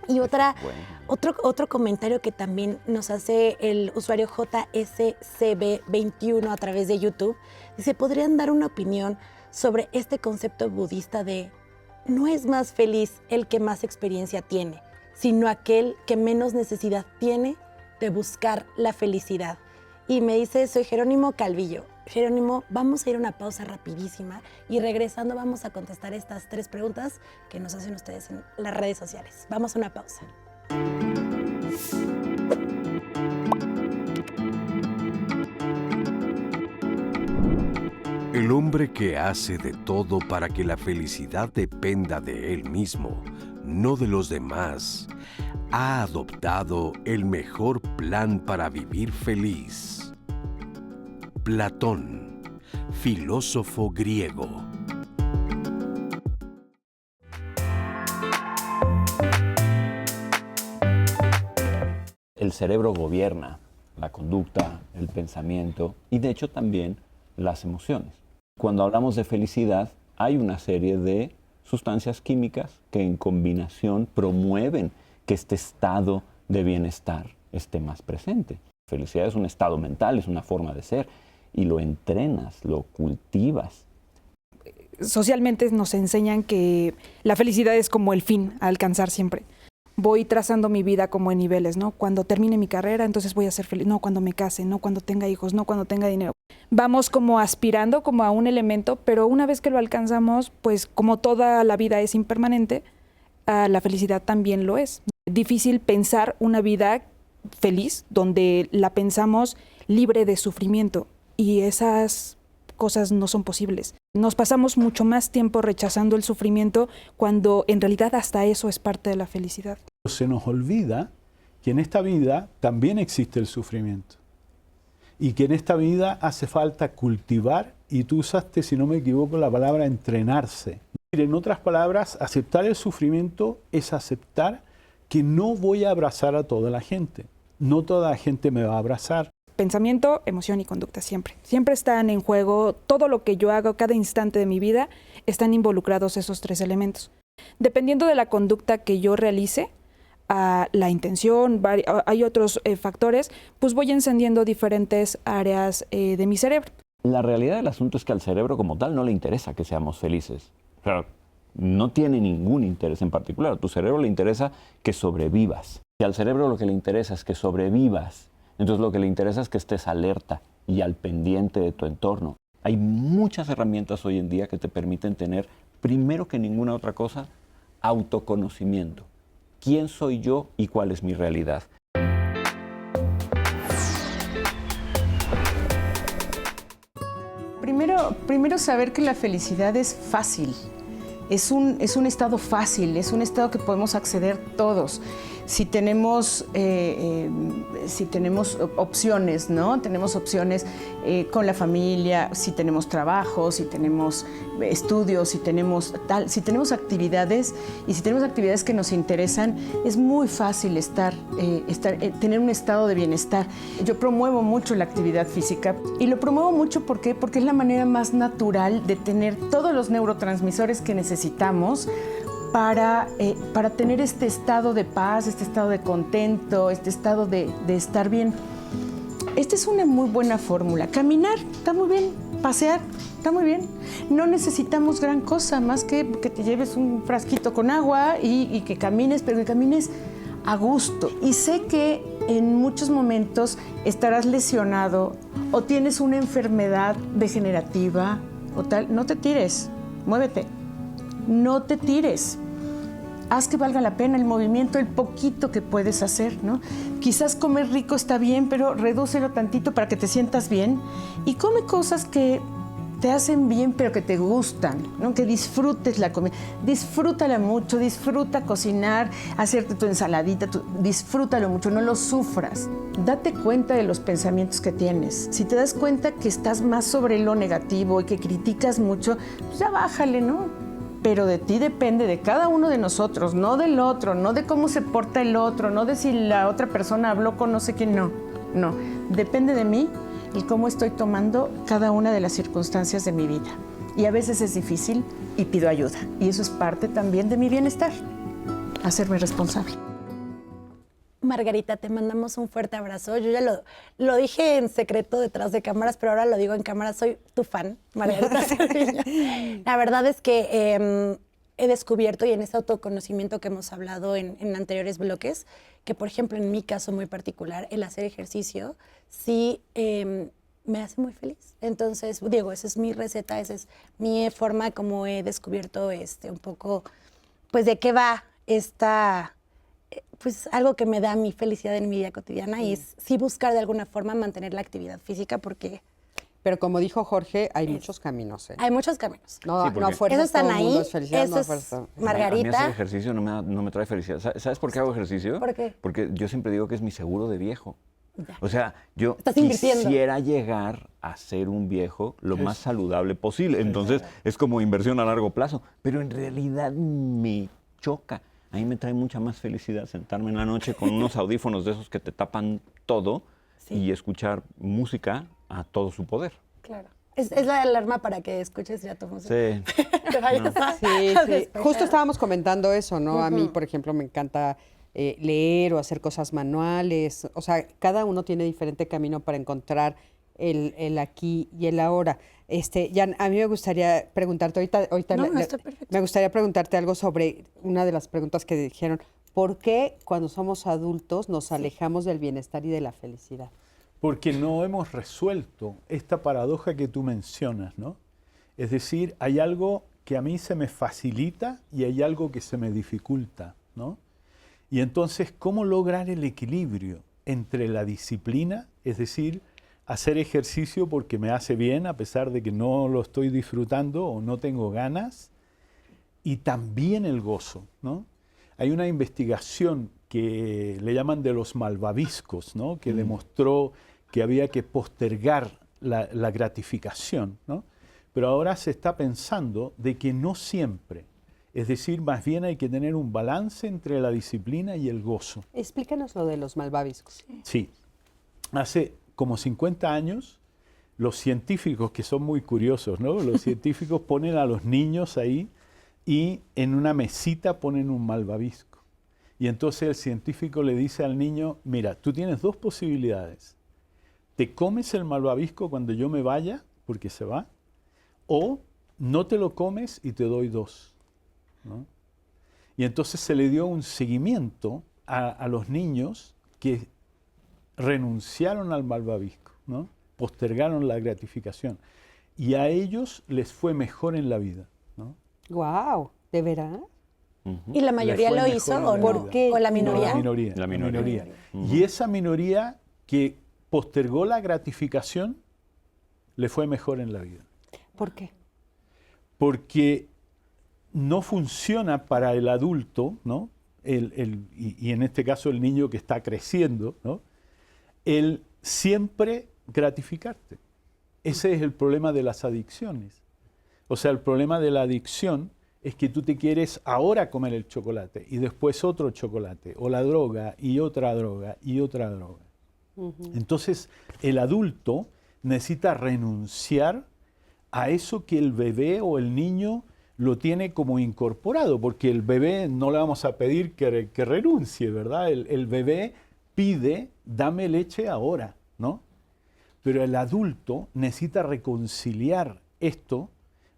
Y otro comentario que también nos hace el usuario JSCB21 a través de YouTube. Dice, ¿podrían dar una opinión sobre este concepto budista de no es más feliz el que más experiencia tiene, sino aquel que menos necesidad tiene de buscar la felicidad? Y me dice, soy Jerónimo Calvillo. Jerónimo, vamos a ir a una pausa rapidísima y regresando vamos a contestar estas 3 preguntas que nos hacen ustedes en las redes sociales. Vamos a una pausa. El hombre que hace de todo para que la felicidad dependa de él mismo, no de los demás, ha adoptado el mejor plan para vivir feliz. Platón, filósofo griego. El cerebro gobierna la conducta, el pensamiento y de hecho también las emociones. Cuando hablamos de felicidad, hay una serie de sustancias químicas que en combinación promueven que este estado de bienestar esté más presente. Felicidad es un estado mental, es una forma de ser y lo entrenas, lo cultivas. Socialmente nos enseñan que la felicidad es como el fin a alcanzar siempre. Voy trazando mi vida como en niveles, ¿no? Cuando termine mi carrera, entonces voy a ser feliz. No cuando me case, no cuando tenga hijos, no cuando tenga dinero. Vamos como aspirando como a un elemento, pero una vez que lo alcanzamos, pues como toda la vida es impermanente, la felicidad también lo es. Difícil pensar una vida feliz donde la pensamos libre de sufrimiento y esas cosas no son posibles. Nos pasamos mucho más tiempo rechazando el sufrimiento cuando en realidad hasta eso es parte de la felicidad. Se nos olvida que en esta vida también existe el sufrimiento y que en esta vida hace falta cultivar, y tú usaste, si no me equivoco, la palabra entrenarse. En otras palabras, aceptar el sufrimiento es aceptar que no voy a abrazar a toda la gente. No toda la gente me va a abrazar. Pensamiento, emoción y conducta siempre. Siempre están en juego, todo lo que yo hago, cada instante de mi vida, están involucrados esos 3 elementos. Dependiendo de la conducta que yo realice, la intención, hay otros factores, pues voy encendiendo diferentes áreas de mi cerebro. La realidad del asunto es que al cerebro como tal no le interesa que seamos felices. Claro, no tiene ningún interés en particular. A tu cerebro le interesa que sobrevivas. Si al cerebro lo que le interesa es que sobrevivas, entonces lo que le interesa es que estés alerta y al pendiente de tu entorno. Hay muchas herramientas hoy en día que te permiten tener, primero que ninguna otra cosa, autoconocimiento. ¿Quién soy yo y cuál es mi realidad? Primero saber que la felicidad es fácil. Es un estado fácil, es un estado que podemos acceder todos. si tenemos opciones, ¿no? Tenemos opciones con la familia, si tenemos trabajo, si tenemos estudios, si tenemos actividades y si tenemos actividades que nos interesan, es muy fácil tener un estado de bienestar. Yo promuevo mucho la actividad física y lo promuevo mucho porque es la manera más natural de tener todos los neurotransmisores que necesitamos para tener este estado de paz, este estado de contento, este estado de estar bien. Esta es una muy buena fórmula. Caminar, está muy bien. Pasear, está muy bien. No necesitamos gran cosa, más que te lleves un frasquito con agua y que camines, pero que camines a gusto. Y sé que en muchos momentos estarás lesionado o tienes una enfermedad degenerativa o tal. No te tires, muévete. No te tires. Haz que valga la pena el movimiento, el poquito que puedes hacer, ¿no? Quizás comer rico está bien, pero redúcelo tantito para que te sientas bien y come cosas que te hacen bien, pero que te gustan, ¿no? Que disfrutes la comida. Disfrútala mucho, disfruta cocinar, hacerte tu ensaladita, disfrútalo mucho, no lo sufras. Date cuenta de los pensamientos que tienes. Si te das cuenta que estás más sobre lo negativo y que criticas mucho, pues ya bájale, ¿no? Pero de ti depende, de cada uno de nosotros, no del otro, no de cómo se porta el otro, no de si la otra persona habló con no sé quién, no. Depende de mí y cómo estoy tomando cada una de las circunstancias de mi vida. Y a veces es difícil y pido ayuda. Y eso es parte también de mi bienestar, hacerme responsable. Margarita, te mandamos un fuerte abrazo. Yo ya lo dije en secreto detrás de cámaras, pero ahora lo digo en cámara. Soy tu fan, Margarita Cerviño. La verdad es que he descubierto, y en este autoconocimiento que hemos hablado en anteriores bloques, que, por ejemplo, en mi caso muy particular, el hacer ejercicio sí me hace muy feliz. Entonces, Diego, esa es mi receta, esa es mi forma como he descubierto un poco, pues, de qué va pues algo que me da mi felicidad en mi vida cotidiana y es sí buscar de alguna forma mantener la actividad física porque... Pero como dijo Jorge, hay muchos caminos. Hay muchos caminos. No, Sí, no fuerzas esos están todo el mundo ahí, es felicidad, no esos fuerza. A mí Margarita. hacer ejercicio no me trae felicidad. ¿Sabes por qué hago ejercicio? ¿Por qué? Porque yo siempre digo que es mi seguro de viejo. Ya. O sea, yo Estás invirtiendo. quisiera llegar a ser un viejo lo más saludable posible. Entonces, es como inversión a largo plazo. Pero en realidad me choca. A mí me trae mucha más felicidad sentarme en la noche con unos audífonos de esos que te tapan todo y escuchar música a todo su poder. Claro. Es la alarma para que escuches ya tu música. Sí. Te vayas a Sí. despejar. Justo estábamos comentando eso, ¿no? A mí, por ejemplo, me encanta leer o hacer cosas manuales. O sea, cada uno tiene diferente camino para encontrar el aquí y el ahora. Jan, a mí me gustaría preguntarte, ahorita No, está perfecto. me gustaría preguntarte algo sobre una de las preguntas que dijeron. ¿Por qué cuando somos adultos nos alejamos del bienestar y de la felicidad? Porque no hemos resuelto esta paradoja que tú mencionas, ¿no? Es decir, hay algo que a mí se me facilita y hay algo que se me dificulta, ¿no? Y entonces, ¿cómo lograr el equilibrio entre la disciplina, es decir, hacer ejercicio porque me hace bien a pesar de que no lo estoy disfrutando o no tengo ganas, y también el gozo, ¿no? Hay una investigación que le llaman de los malvaviscos, ¿no? Que demostró que había que postergar la gratificación, ¿no? Pero ahora se está pensando de que no siempre, es decir, más bien hay que tener un balance entre la disciplina y el gozo. Explícanos lo de los malvaviscos. Sí, hace como 50 años, los científicos, que son muy curiosos, ¿no? Los científicos ponen a los niños ahí y en una mesita ponen un malvavisco. Y entonces el científico le dice al niño, mira, tú tienes dos posibilidades. Te comes el malvavisco cuando yo me vaya, porque se va, o no te lo comes y te doy dos, ¿no? Y entonces se le dio un seguimiento a los niños que renunciaron al malvavisco, ¿no? Postergaron la gratificación. Y a ellos les fue mejor en la vida, ¿no? ¡Guau! ¿De veras? ¿Y la mayoría Les fue lo hizo mejor en o la no? vida. qué? ¿O la No, minoría? la La minoría. Y esa minoría que postergó la gratificación le fue mejor en la vida. ¿Por qué? Porque no funciona para el adulto, ¿no? y en este caso el niño que está creciendo, ¿no? El siempre gratificarte. Ese es el problema de las adicciones. O sea, el problema de la adicción es que tú te quieres ahora comer el chocolate y después otro chocolate, o la droga y otra droga y otra droga. Entonces, el adulto necesita renunciar a eso que el bebé o el niño lo tiene como incorporado, porque el bebé no le vamos a pedir que renuncie, ¿verdad? El bebé pide, dame leche ahora, ¿no? Pero el adulto necesita reconciliar esto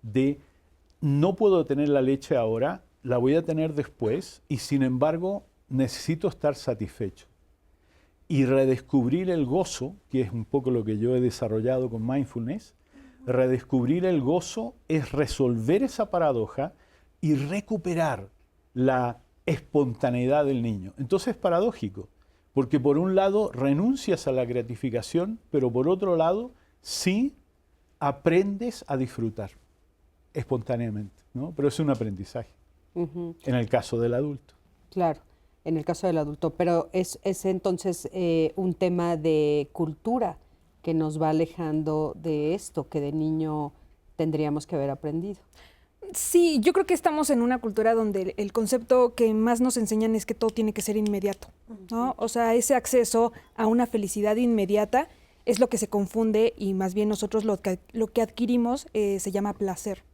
de no puedo tener la leche ahora, la voy a tener después y sin embargo necesito estar satisfecho. Y redescubrir el gozo, que es un poco lo que yo he desarrollado con mindfulness, redescubrir el gozo es resolver esa paradoja y recuperar la espontaneidad del niño. Entonces es paradójico, porque por un lado renuncias a la gratificación, pero por otro lado sí aprendes a disfrutar espontáneamente, ¿no? Pero es un aprendizaje, en el caso del adulto. Claro, en el caso del adulto, pero es entonces un tema de cultura que nos va alejando de esto que de niño tendríamos que haber aprendido. Sí, yo creo que estamos en una cultura donde el concepto que más nos enseñan es que todo tiene que ser inmediato, ¿no? O sea, ese acceso a una felicidad inmediata es lo que se confunde y más bien nosotros lo que adquirimos se llama placer.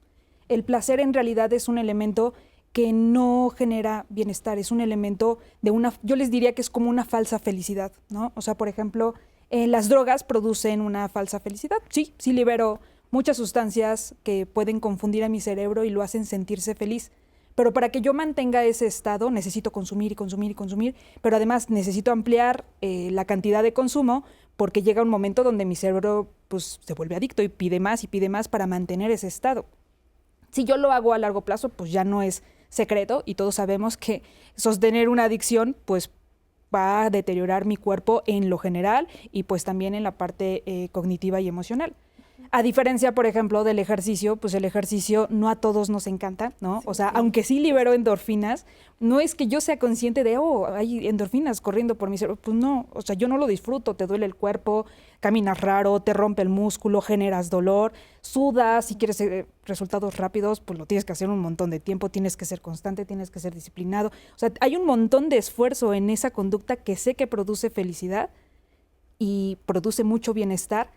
El placer en realidad es un elemento que no genera bienestar, es un elemento de yo les diría que es como una falsa felicidad, ¿no? O sea, por ejemplo, las drogas producen una falsa felicidad. Sí, sí libero muchas sustancias que pueden confundir a mi cerebro y lo hacen sentirse feliz. Pero para que yo mantenga ese estado necesito consumir y consumir y consumir, pero además necesito ampliar la cantidad de consumo porque llega un momento donde mi cerebro pues, se vuelve adicto y pide más para mantener ese estado. Si yo lo hago a largo plazo, pues ya no es secreto y todos sabemos que sostener una adicción pues va a deteriorar mi cuerpo en lo general y pues también en la parte cognitiva y emocional. A diferencia, por ejemplo, del ejercicio, pues el ejercicio no a todos nos encanta, ¿no? Sí, o sea, aunque sí libero endorfinas, no es que yo sea consciente de, hay endorfinas corriendo por mi cerebro. Pues no, o sea, yo no lo disfruto, te duele el cuerpo, caminas raro, te rompe el músculo, generas dolor, sudas, si quieres resultados rápidos, pues lo tienes que hacer un montón de tiempo, tienes que ser constante, tienes que ser disciplinado. O sea, hay un montón de esfuerzo en esa conducta que sé que produce felicidad y produce mucho bienestar,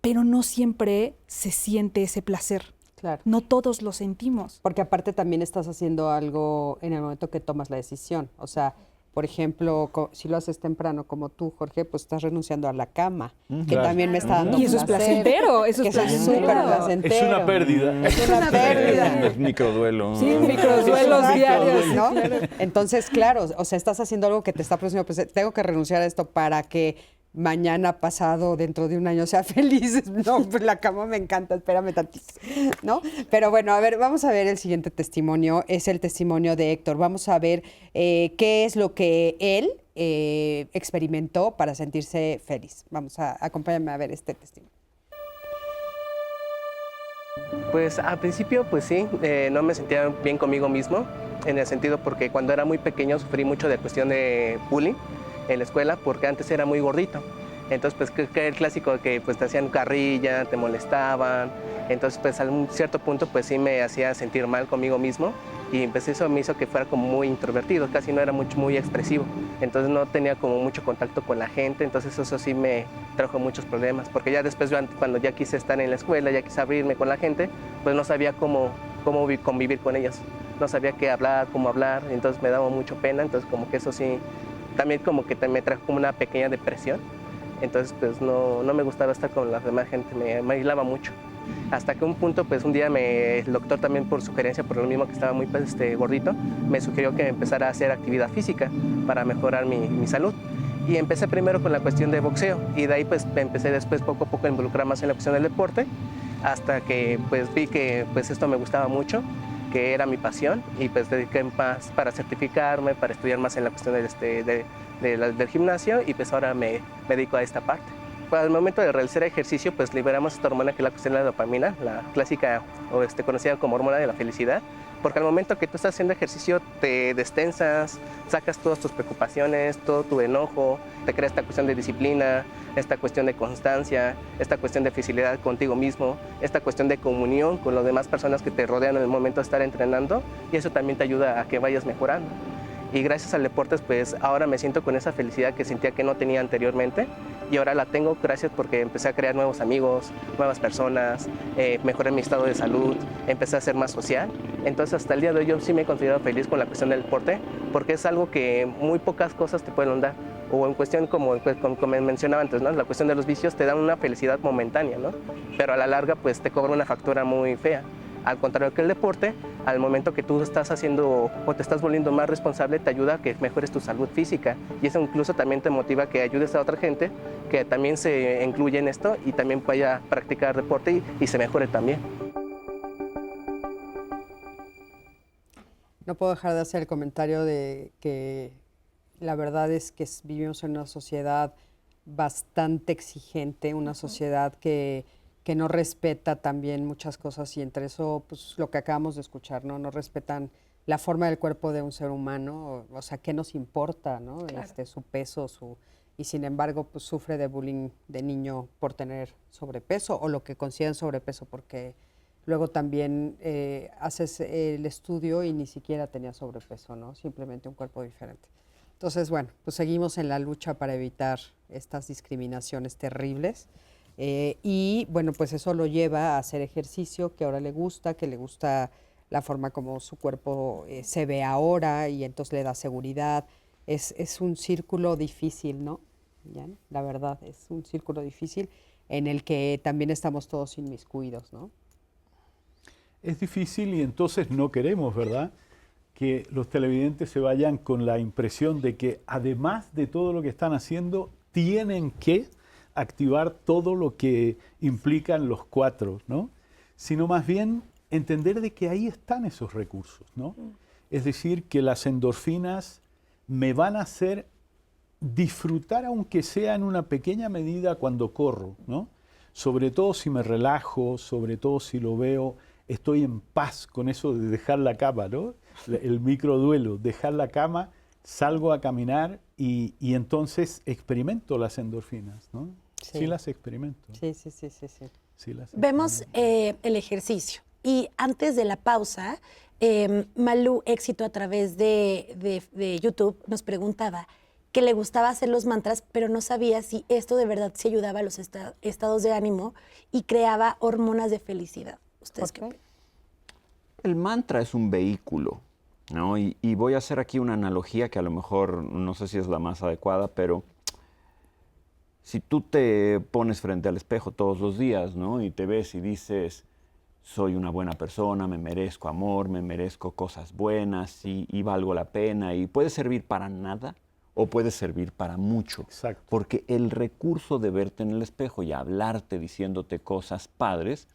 pero no siempre se siente ese placer. Claro. No todos lo sentimos. Porque aparte también estás haciendo algo en el momento que tomas la decisión. O sea, por ejemplo, si lo haces temprano como tú, Jorge, pues estás renunciando a la cama, que también me está dando Y eso es placentero, eso es súper placentero. Es una pérdida. Es una pérdida. Es microduelo. Sí, microduelos diarios, ¿no? Entonces, claro, o sea, estás haciendo algo que te está produciendo, pues tengo que renunciar a esto para que mañana, pasado, dentro de un año sea feliz. No, pues la cama me encanta, espérame tantito, ¿no? Pero bueno, a ver, vamos a ver el siguiente testimonio, es el testimonio de Héctor. Vamos a ver qué es lo que él experimentó para sentirse feliz. Acompáñame a ver este testimonio. Pues al principio, pues sí, no me sentía bien conmigo mismo, en el sentido porque cuando era muy pequeño sufrí mucho de cuestión de bullying en la escuela, porque antes era muy gordito. Entonces, pues, que era el clásico que pues, te hacían carrilla, te molestaban. Entonces, pues, a un cierto punto, pues, sí me hacía sentir mal conmigo mismo. Y pues, eso me hizo que fuera como muy introvertido, casi no era muy expresivo. Entonces, no tenía como mucho contacto con la gente. Entonces, eso sí me trajo muchos problemas. Porque ya después, cuando ya quise estar en la escuela, ya quise abrirme con la gente, pues, no sabía cómo convivir con ellos. No sabía qué hablar, cómo hablar. Entonces, me daba mucho pena. Entonces, como que eso sí, también como que me trajo como una pequeña depresión. Entonces, pues no me gustaba estar con la demás gente, me aislaba mucho. Hasta que un punto, pues un día el doctor también por sugerencia, por lo mismo que estaba muy gordito, me sugirió que empezara a hacer actividad física para mejorar mi salud. Y empecé primero con la cuestión de boxeo y de ahí pues empecé después poco a poco a involucrar más en la cuestión del deporte, hasta que pues vi que pues esto me gustaba mucho, que era mi pasión, y pues dediqué más para certificarme, para estudiar más en la cuestión del gimnasio, y pues ahora me dedico a esta parte. Al momento de realizar ejercicio, pues liberamos esta hormona que es la cuestión de la dopamina, la clásica o conocida como hormona de la felicidad, porque al momento que tú estás haciendo ejercicio te destensas, sacas todas tus preocupaciones, todo tu enojo, te crea esta cuestión de disciplina, esta cuestión de constancia, esta cuestión de facilidad contigo mismo, esta cuestión de comunión con las demás personas que te rodean en el momento de estar entrenando, y eso también te ayuda a que vayas mejorando. Y gracias al deporte, pues ahora me siento con esa felicidad que sentía que no tenía anteriormente, y ahora la tengo gracias porque empecé a crear nuevos amigos, nuevas personas, mejoré mi estado de salud, empecé a ser más social. Entonces hasta el día de hoy yo sí me he considerado feliz con la cuestión del deporte, porque es algo que muy pocas cosas te pueden dar. O en cuestión, como mencionaba antes, ¿no? La cuestión de los vicios te dan una felicidad momentánea, ¿no? Pero a la larga pues te cobra una factura muy fea. Al contrario que el deporte, al momento que tú estás haciendo o te estás volviendo más responsable, te ayuda a que mejores tu salud física. Y eso incluso también te motiva a que ayudes a otra gente que también se incluye en esto y también vaya a practicar deporte y se mejore también. No puedo dejar de hacer el comentario de que la verdad es que vivimos en una sociedad bastante exigente, una sociedad que no respeta también muchas cosas, y entre eso, pues lo que acabamos de escuchar, ¿no? No respetan la forma del cuerpo de un ser humano, o sea, ¿qué nos importa, no? Claro. Su peso, y sin embargo, pues sufre de bullying de niño por tener sobrepeso, o lo que consideran sobrepeso, porque luego también haces el estudio y ni siquiera tenía sobrepeso, ¿no? Simplemente un cuerpo diferente. Entonces, bueno, pues seguimos en la lucha para evitar estas discriminaciones terribles. Y bueno, pues eso lo lleva a hacer ejercicio que ahora le gusta, que le gusta la forma como su cuerpo se ve ahora, y entonces le da seguridad. Es un círculo difícil, ¿no? ¿Ya? La verdad, es un círculo difícil en el que también estamos todos inmiscuidos, ¿no? Es difícil, y entonces no queremos, ¿verdad?, que los televidentes se vayan con la impresión de que además de todo lo que están haciendo, tienen que activar todo lo que implican los 4, ¿no? Sino más bien entender de que ahí están esos recursos, ¿no? Es decir, que las endorfinas me van a hacer disfrutar, aunque sea en una pequeña medida, cuando corro, ¿no? Sobre todo si me relajo, sobre todo si lo veo, estoy en paz con eso de dejar la cama, ¿no? El microduelo, dejar la cama, salgo a caminar y entonces experimento las endorfinas, ¿no? Sí las experimento. Sí. Sí las Vemos el ejercicio, y antes de la pausa, Malú Éxito, a través de YouTube, nos preguntaba que le gustaba hacer los mantras, pero no sabía si esto de verdad sí ayudaba a los estados de ánimo y creaba hormonas de felicidad. ¿Ustedes qué opinan? El mantra es un vehículo, ¿no? Y voy a hacer aquí una analogía que a lo mejor no sé si es la más adecuada, pero si tú te pones frente al espejo todos los días, ¿no?, y te ves y dices, soy una buena persona, me merezco amor, me merezco cosas buenas y valgo la pena, y puede servir para nada o puede servir para mucho. Exacto. Porque el recurso de verte en el espejo y hablarte diciéndote cosas padres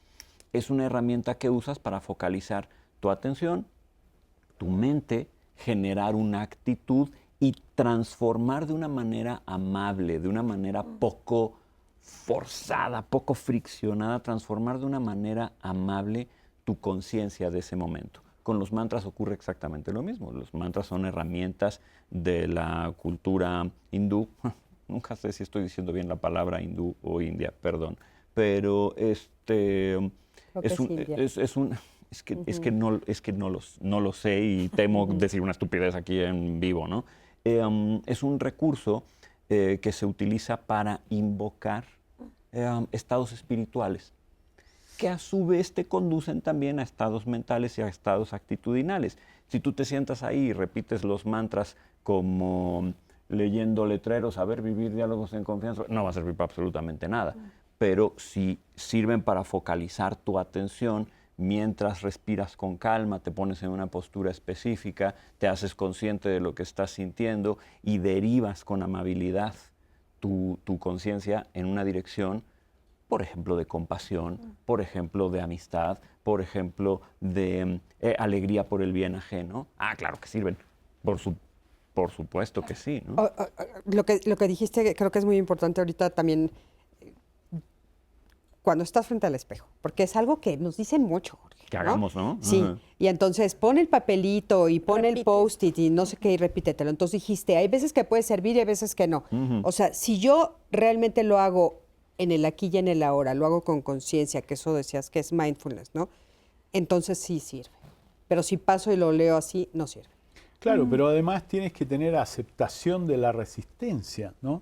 es una herramienta que usas para focalizar tu atención, tu mente, generar una actitud y transformar de una manera amable, de una manera poco forzada, poco friccionada, transformar de una manera amable tu conciencia de ese momento. Con los mantras ocurre exactamente lo mismo. Los mantras son herramientas de la cultura hindú. Nunca sé si estoy diciendo bien la palabra hindú o india, perdón. Pero es que no lo sé y temo decir una estupidez aquí en vivo, ¿no? Es un recurso que se utiliza para invocar estados espirituales, que a su vez te conducen también a estados mentales y a estados actitudinales. Si tú te sientas ahí y repites los mantras como leyendo letreros, saber vivir diálogos en confianza, no va a servir para absolutamente nada. Pero si sirven para focalizar tu atención mientras respiras con calma, te pones en una postura específica, te haces consciente de lo que estás sintiendo y derivas con amabilidad tu conciencia en una dirección, por ejemplo, de compasión, por ejemplo, de amistad, por ejemplo, de alegría por el bien ajeno. Ah, claro que sirven, por supuesto que sí, ¿no? Lo que dijiste creo que es muy importante ahorita también, cuando estás frente al espejo, porque es algo que nos dicen mucho, Jorge. Que hagamos, ¿no? Sí, Ajá. y entonces pon el papelito y pon el Repite. post-it y no sé qué y repítetelo. Entonces dijiste, hay veces que puede servir y hay veces que no. O sea, si yo realmente lo hago en el aquí y en el ahora, lo hago con conciencia, que eso decías que es mindfulness, ¿no? Entonces sí sirve. Pero si paso y lo leo así, no sirve. Claro, pero además tienes que tener aceptación de la resistencia, ¿no?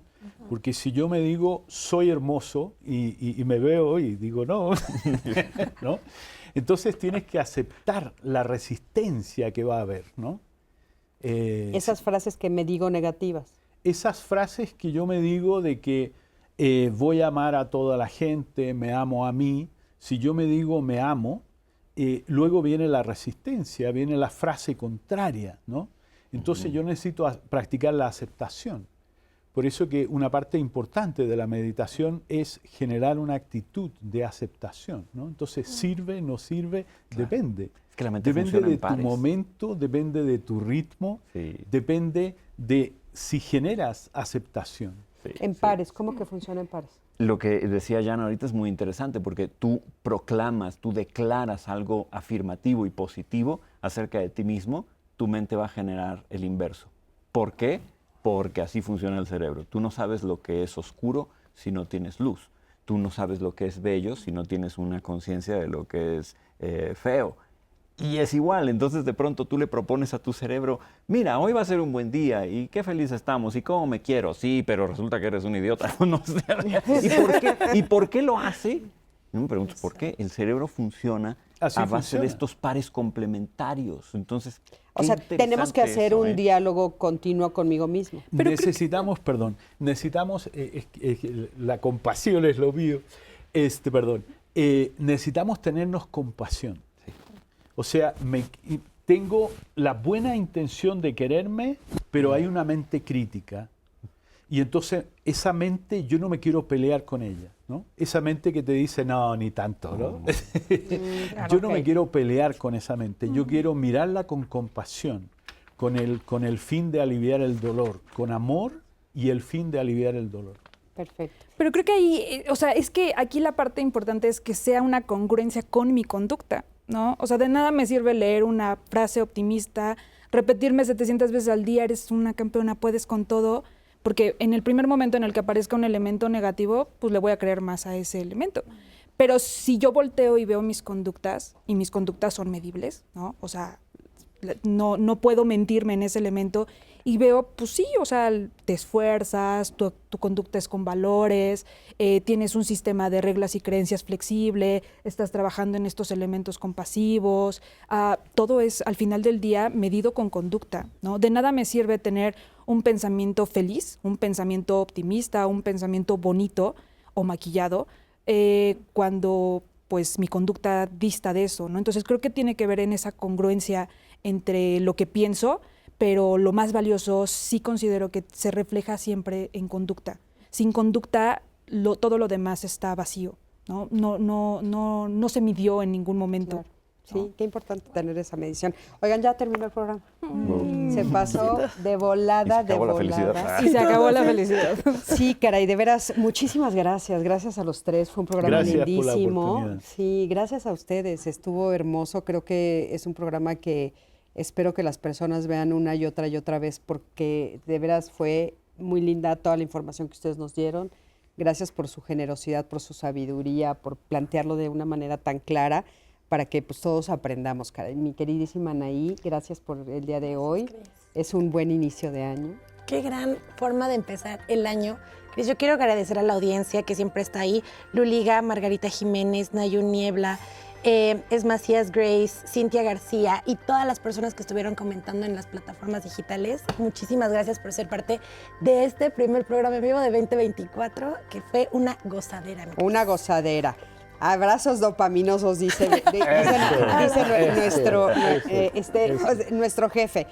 Porque si yo me digo, soy hermoso, y me veo y digo, no, ¿no? Entonces tienes que aceptar la resistencia que va a haber, ¿no? Esas frases que me digo negativas. Esas frases que yo me digo de que voy a amar a toda la gente, me amo a mí, si yo me digo me amo, luego viene la resistencia, viene la frase contraria, ¿no? Entonces yo necesito practicar la aceptación. Por eso que una parte importante de la meditación es generar una actitud de aceptación, ¿no? Entonces sirve, no sirve, depende. Es que la mente Depende funciona de en tu pares. momento, depende de tu ritmo, Sí. depende de si generas aceptación. Sí, En sí. pares, ¿cómo que funciona en pares? Lo que decía Jan ahorita es muy interesante porque tú proclamas, tú declaras algo afirmativo y positivo acerca de ti mismo, tu mente va a generar el inverso. ¿Por qué? Porque así funciona el cerebro. Tú no sabes lo que es oscuro si no tienes luz. Tú no sabes lo que es bello si no tienes una conciencia de lo que es feo. Y es igual, entonces de pronto tú le propones a tu cerebro, mira, hoy va a ser un buen día y qué feliz estamos y cómo me quiero. Sí, pero resulta que eres un idiota. No sé. ¿Y por qué lo hace? Yo me pregunto, ¿por qué? El cerebro funciona Así a base funciona. de estos pares complementarios. Entonces, O qué sea, tenemos que interesante hacer eso, un diálogo continuo conmigo mismo. Necesitamos, necesitamos, la compasión es lo mío, necesitamos tenernos compasión. O sea, tengo la buena intención de quererme, pero hay una mente crítica. Y entonces esa mente, yo no me quiero pelear con ella, ¿no? Esa mente que te dice, no, ni tanto, ¿no? Yo no me quiero pelear con esa mente, yo quiero mirarla con compasión, con el fin de aliviar el dolor, con amor y el fin de aliviar el dolor. Perfecto. Pero creo que ahí, o sea, es que aquí la parte importante es que sea una congruencia con mi conducta, ¿no? O sea, de nada me sirve leer una frase optimista, repetirme 700 veces al día, eres una campeona, puedes con todo, porque en el primer momento en el que aparezca un elemento negativo, pues le voy a creer más a ese elemento. Pero si yo volteo y veo mis conductas, y mis conductas son medibles, ¿no? O sea, no puedo mentirme en ese elemento y veo, pues sí, o sea, te esfuerzas, tu conducta es con valores, tienes un sistema de reglas y creencias flexible, estás trabajando en estos elementos compasivos, todo es al final del día medido con conducta, ¿no? De nada me sirve tener un pensamiento feliz, un pensamiento optimista, un pensamiento bonito o maquillado, cuando pues mi conducta dista de eso, ¿no? Entonces creo que tiene que ver en esa congruencia entre lo que pienso, pero lo más valioso sí considero que se refleja siempre en conducta. Sin conducta, todo lo demás está vacío, ¿no? No se midió en ningún momento. Claro. Sí, qué importante tener esa medición. Oigan, ya terminó el programa. Se pasó de volada, Y se acabó la felicidad. volada. Y se acabó la felicidad. Sí, caray, de veras, muchísimas gracias. Gracias a los tres, fue un programa Gracias por la lindísimo. oportunidad. Sí, gracias a ustedes, estuvo hermoso. Creo que es un programa que espero que las personas vean una y otra vez, porque de veras fue muy linda toda la información que ustedes nos dieron. Gracias por su generosidad, por su sabiduría, por plantearlo de una manera tan clara, para que pues todos aprendamos, caray. Mi queridísima Anaí, gracias por el día de hoy. Es un buen inicio de año. Qué gran forma de empezar el año. Cris, yo quiero agradecer a la audiencia que siempre está ahí. Luliga, Margarita Jiménez, Nayun Niebla, Macías Grace, Cintia García y todas las personas que estuvieron comentando en las plataformas digitales. Muchísimas gracias por ser parte de este primer programa en vivo de 2024, que fue una gozadera. Mi Cris. Una gozadera. Abrazos dopaminosos, dice nuestro jefe.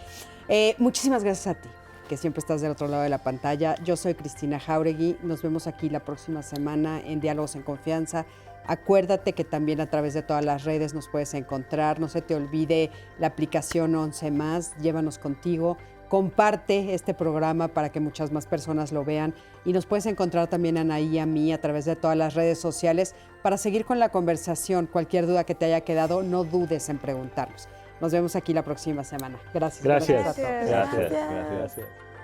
Muchísimas gracias a ti, que siempre estás del otro lado de la pantalla. Yo soy Cristina Jauregui. Nos vemos aquí la próxima semana en Diálogos en Confianza. Acuérdate que también a través de todas las redes nos puedes encontrar. No se te olvide la aplicación 11+, llévanos contigo. comparte este programa para que muchas más personas lo vean y nos puedes encontrar también a Anaí y a mí a través de todas las redes sociales para seguir con la conversación. Cualquier duda que te haya quedado, no dudes en preguntarnos. Nos vemos aquí la próxima semana. Gracias. Gracias. A todos. Gracias.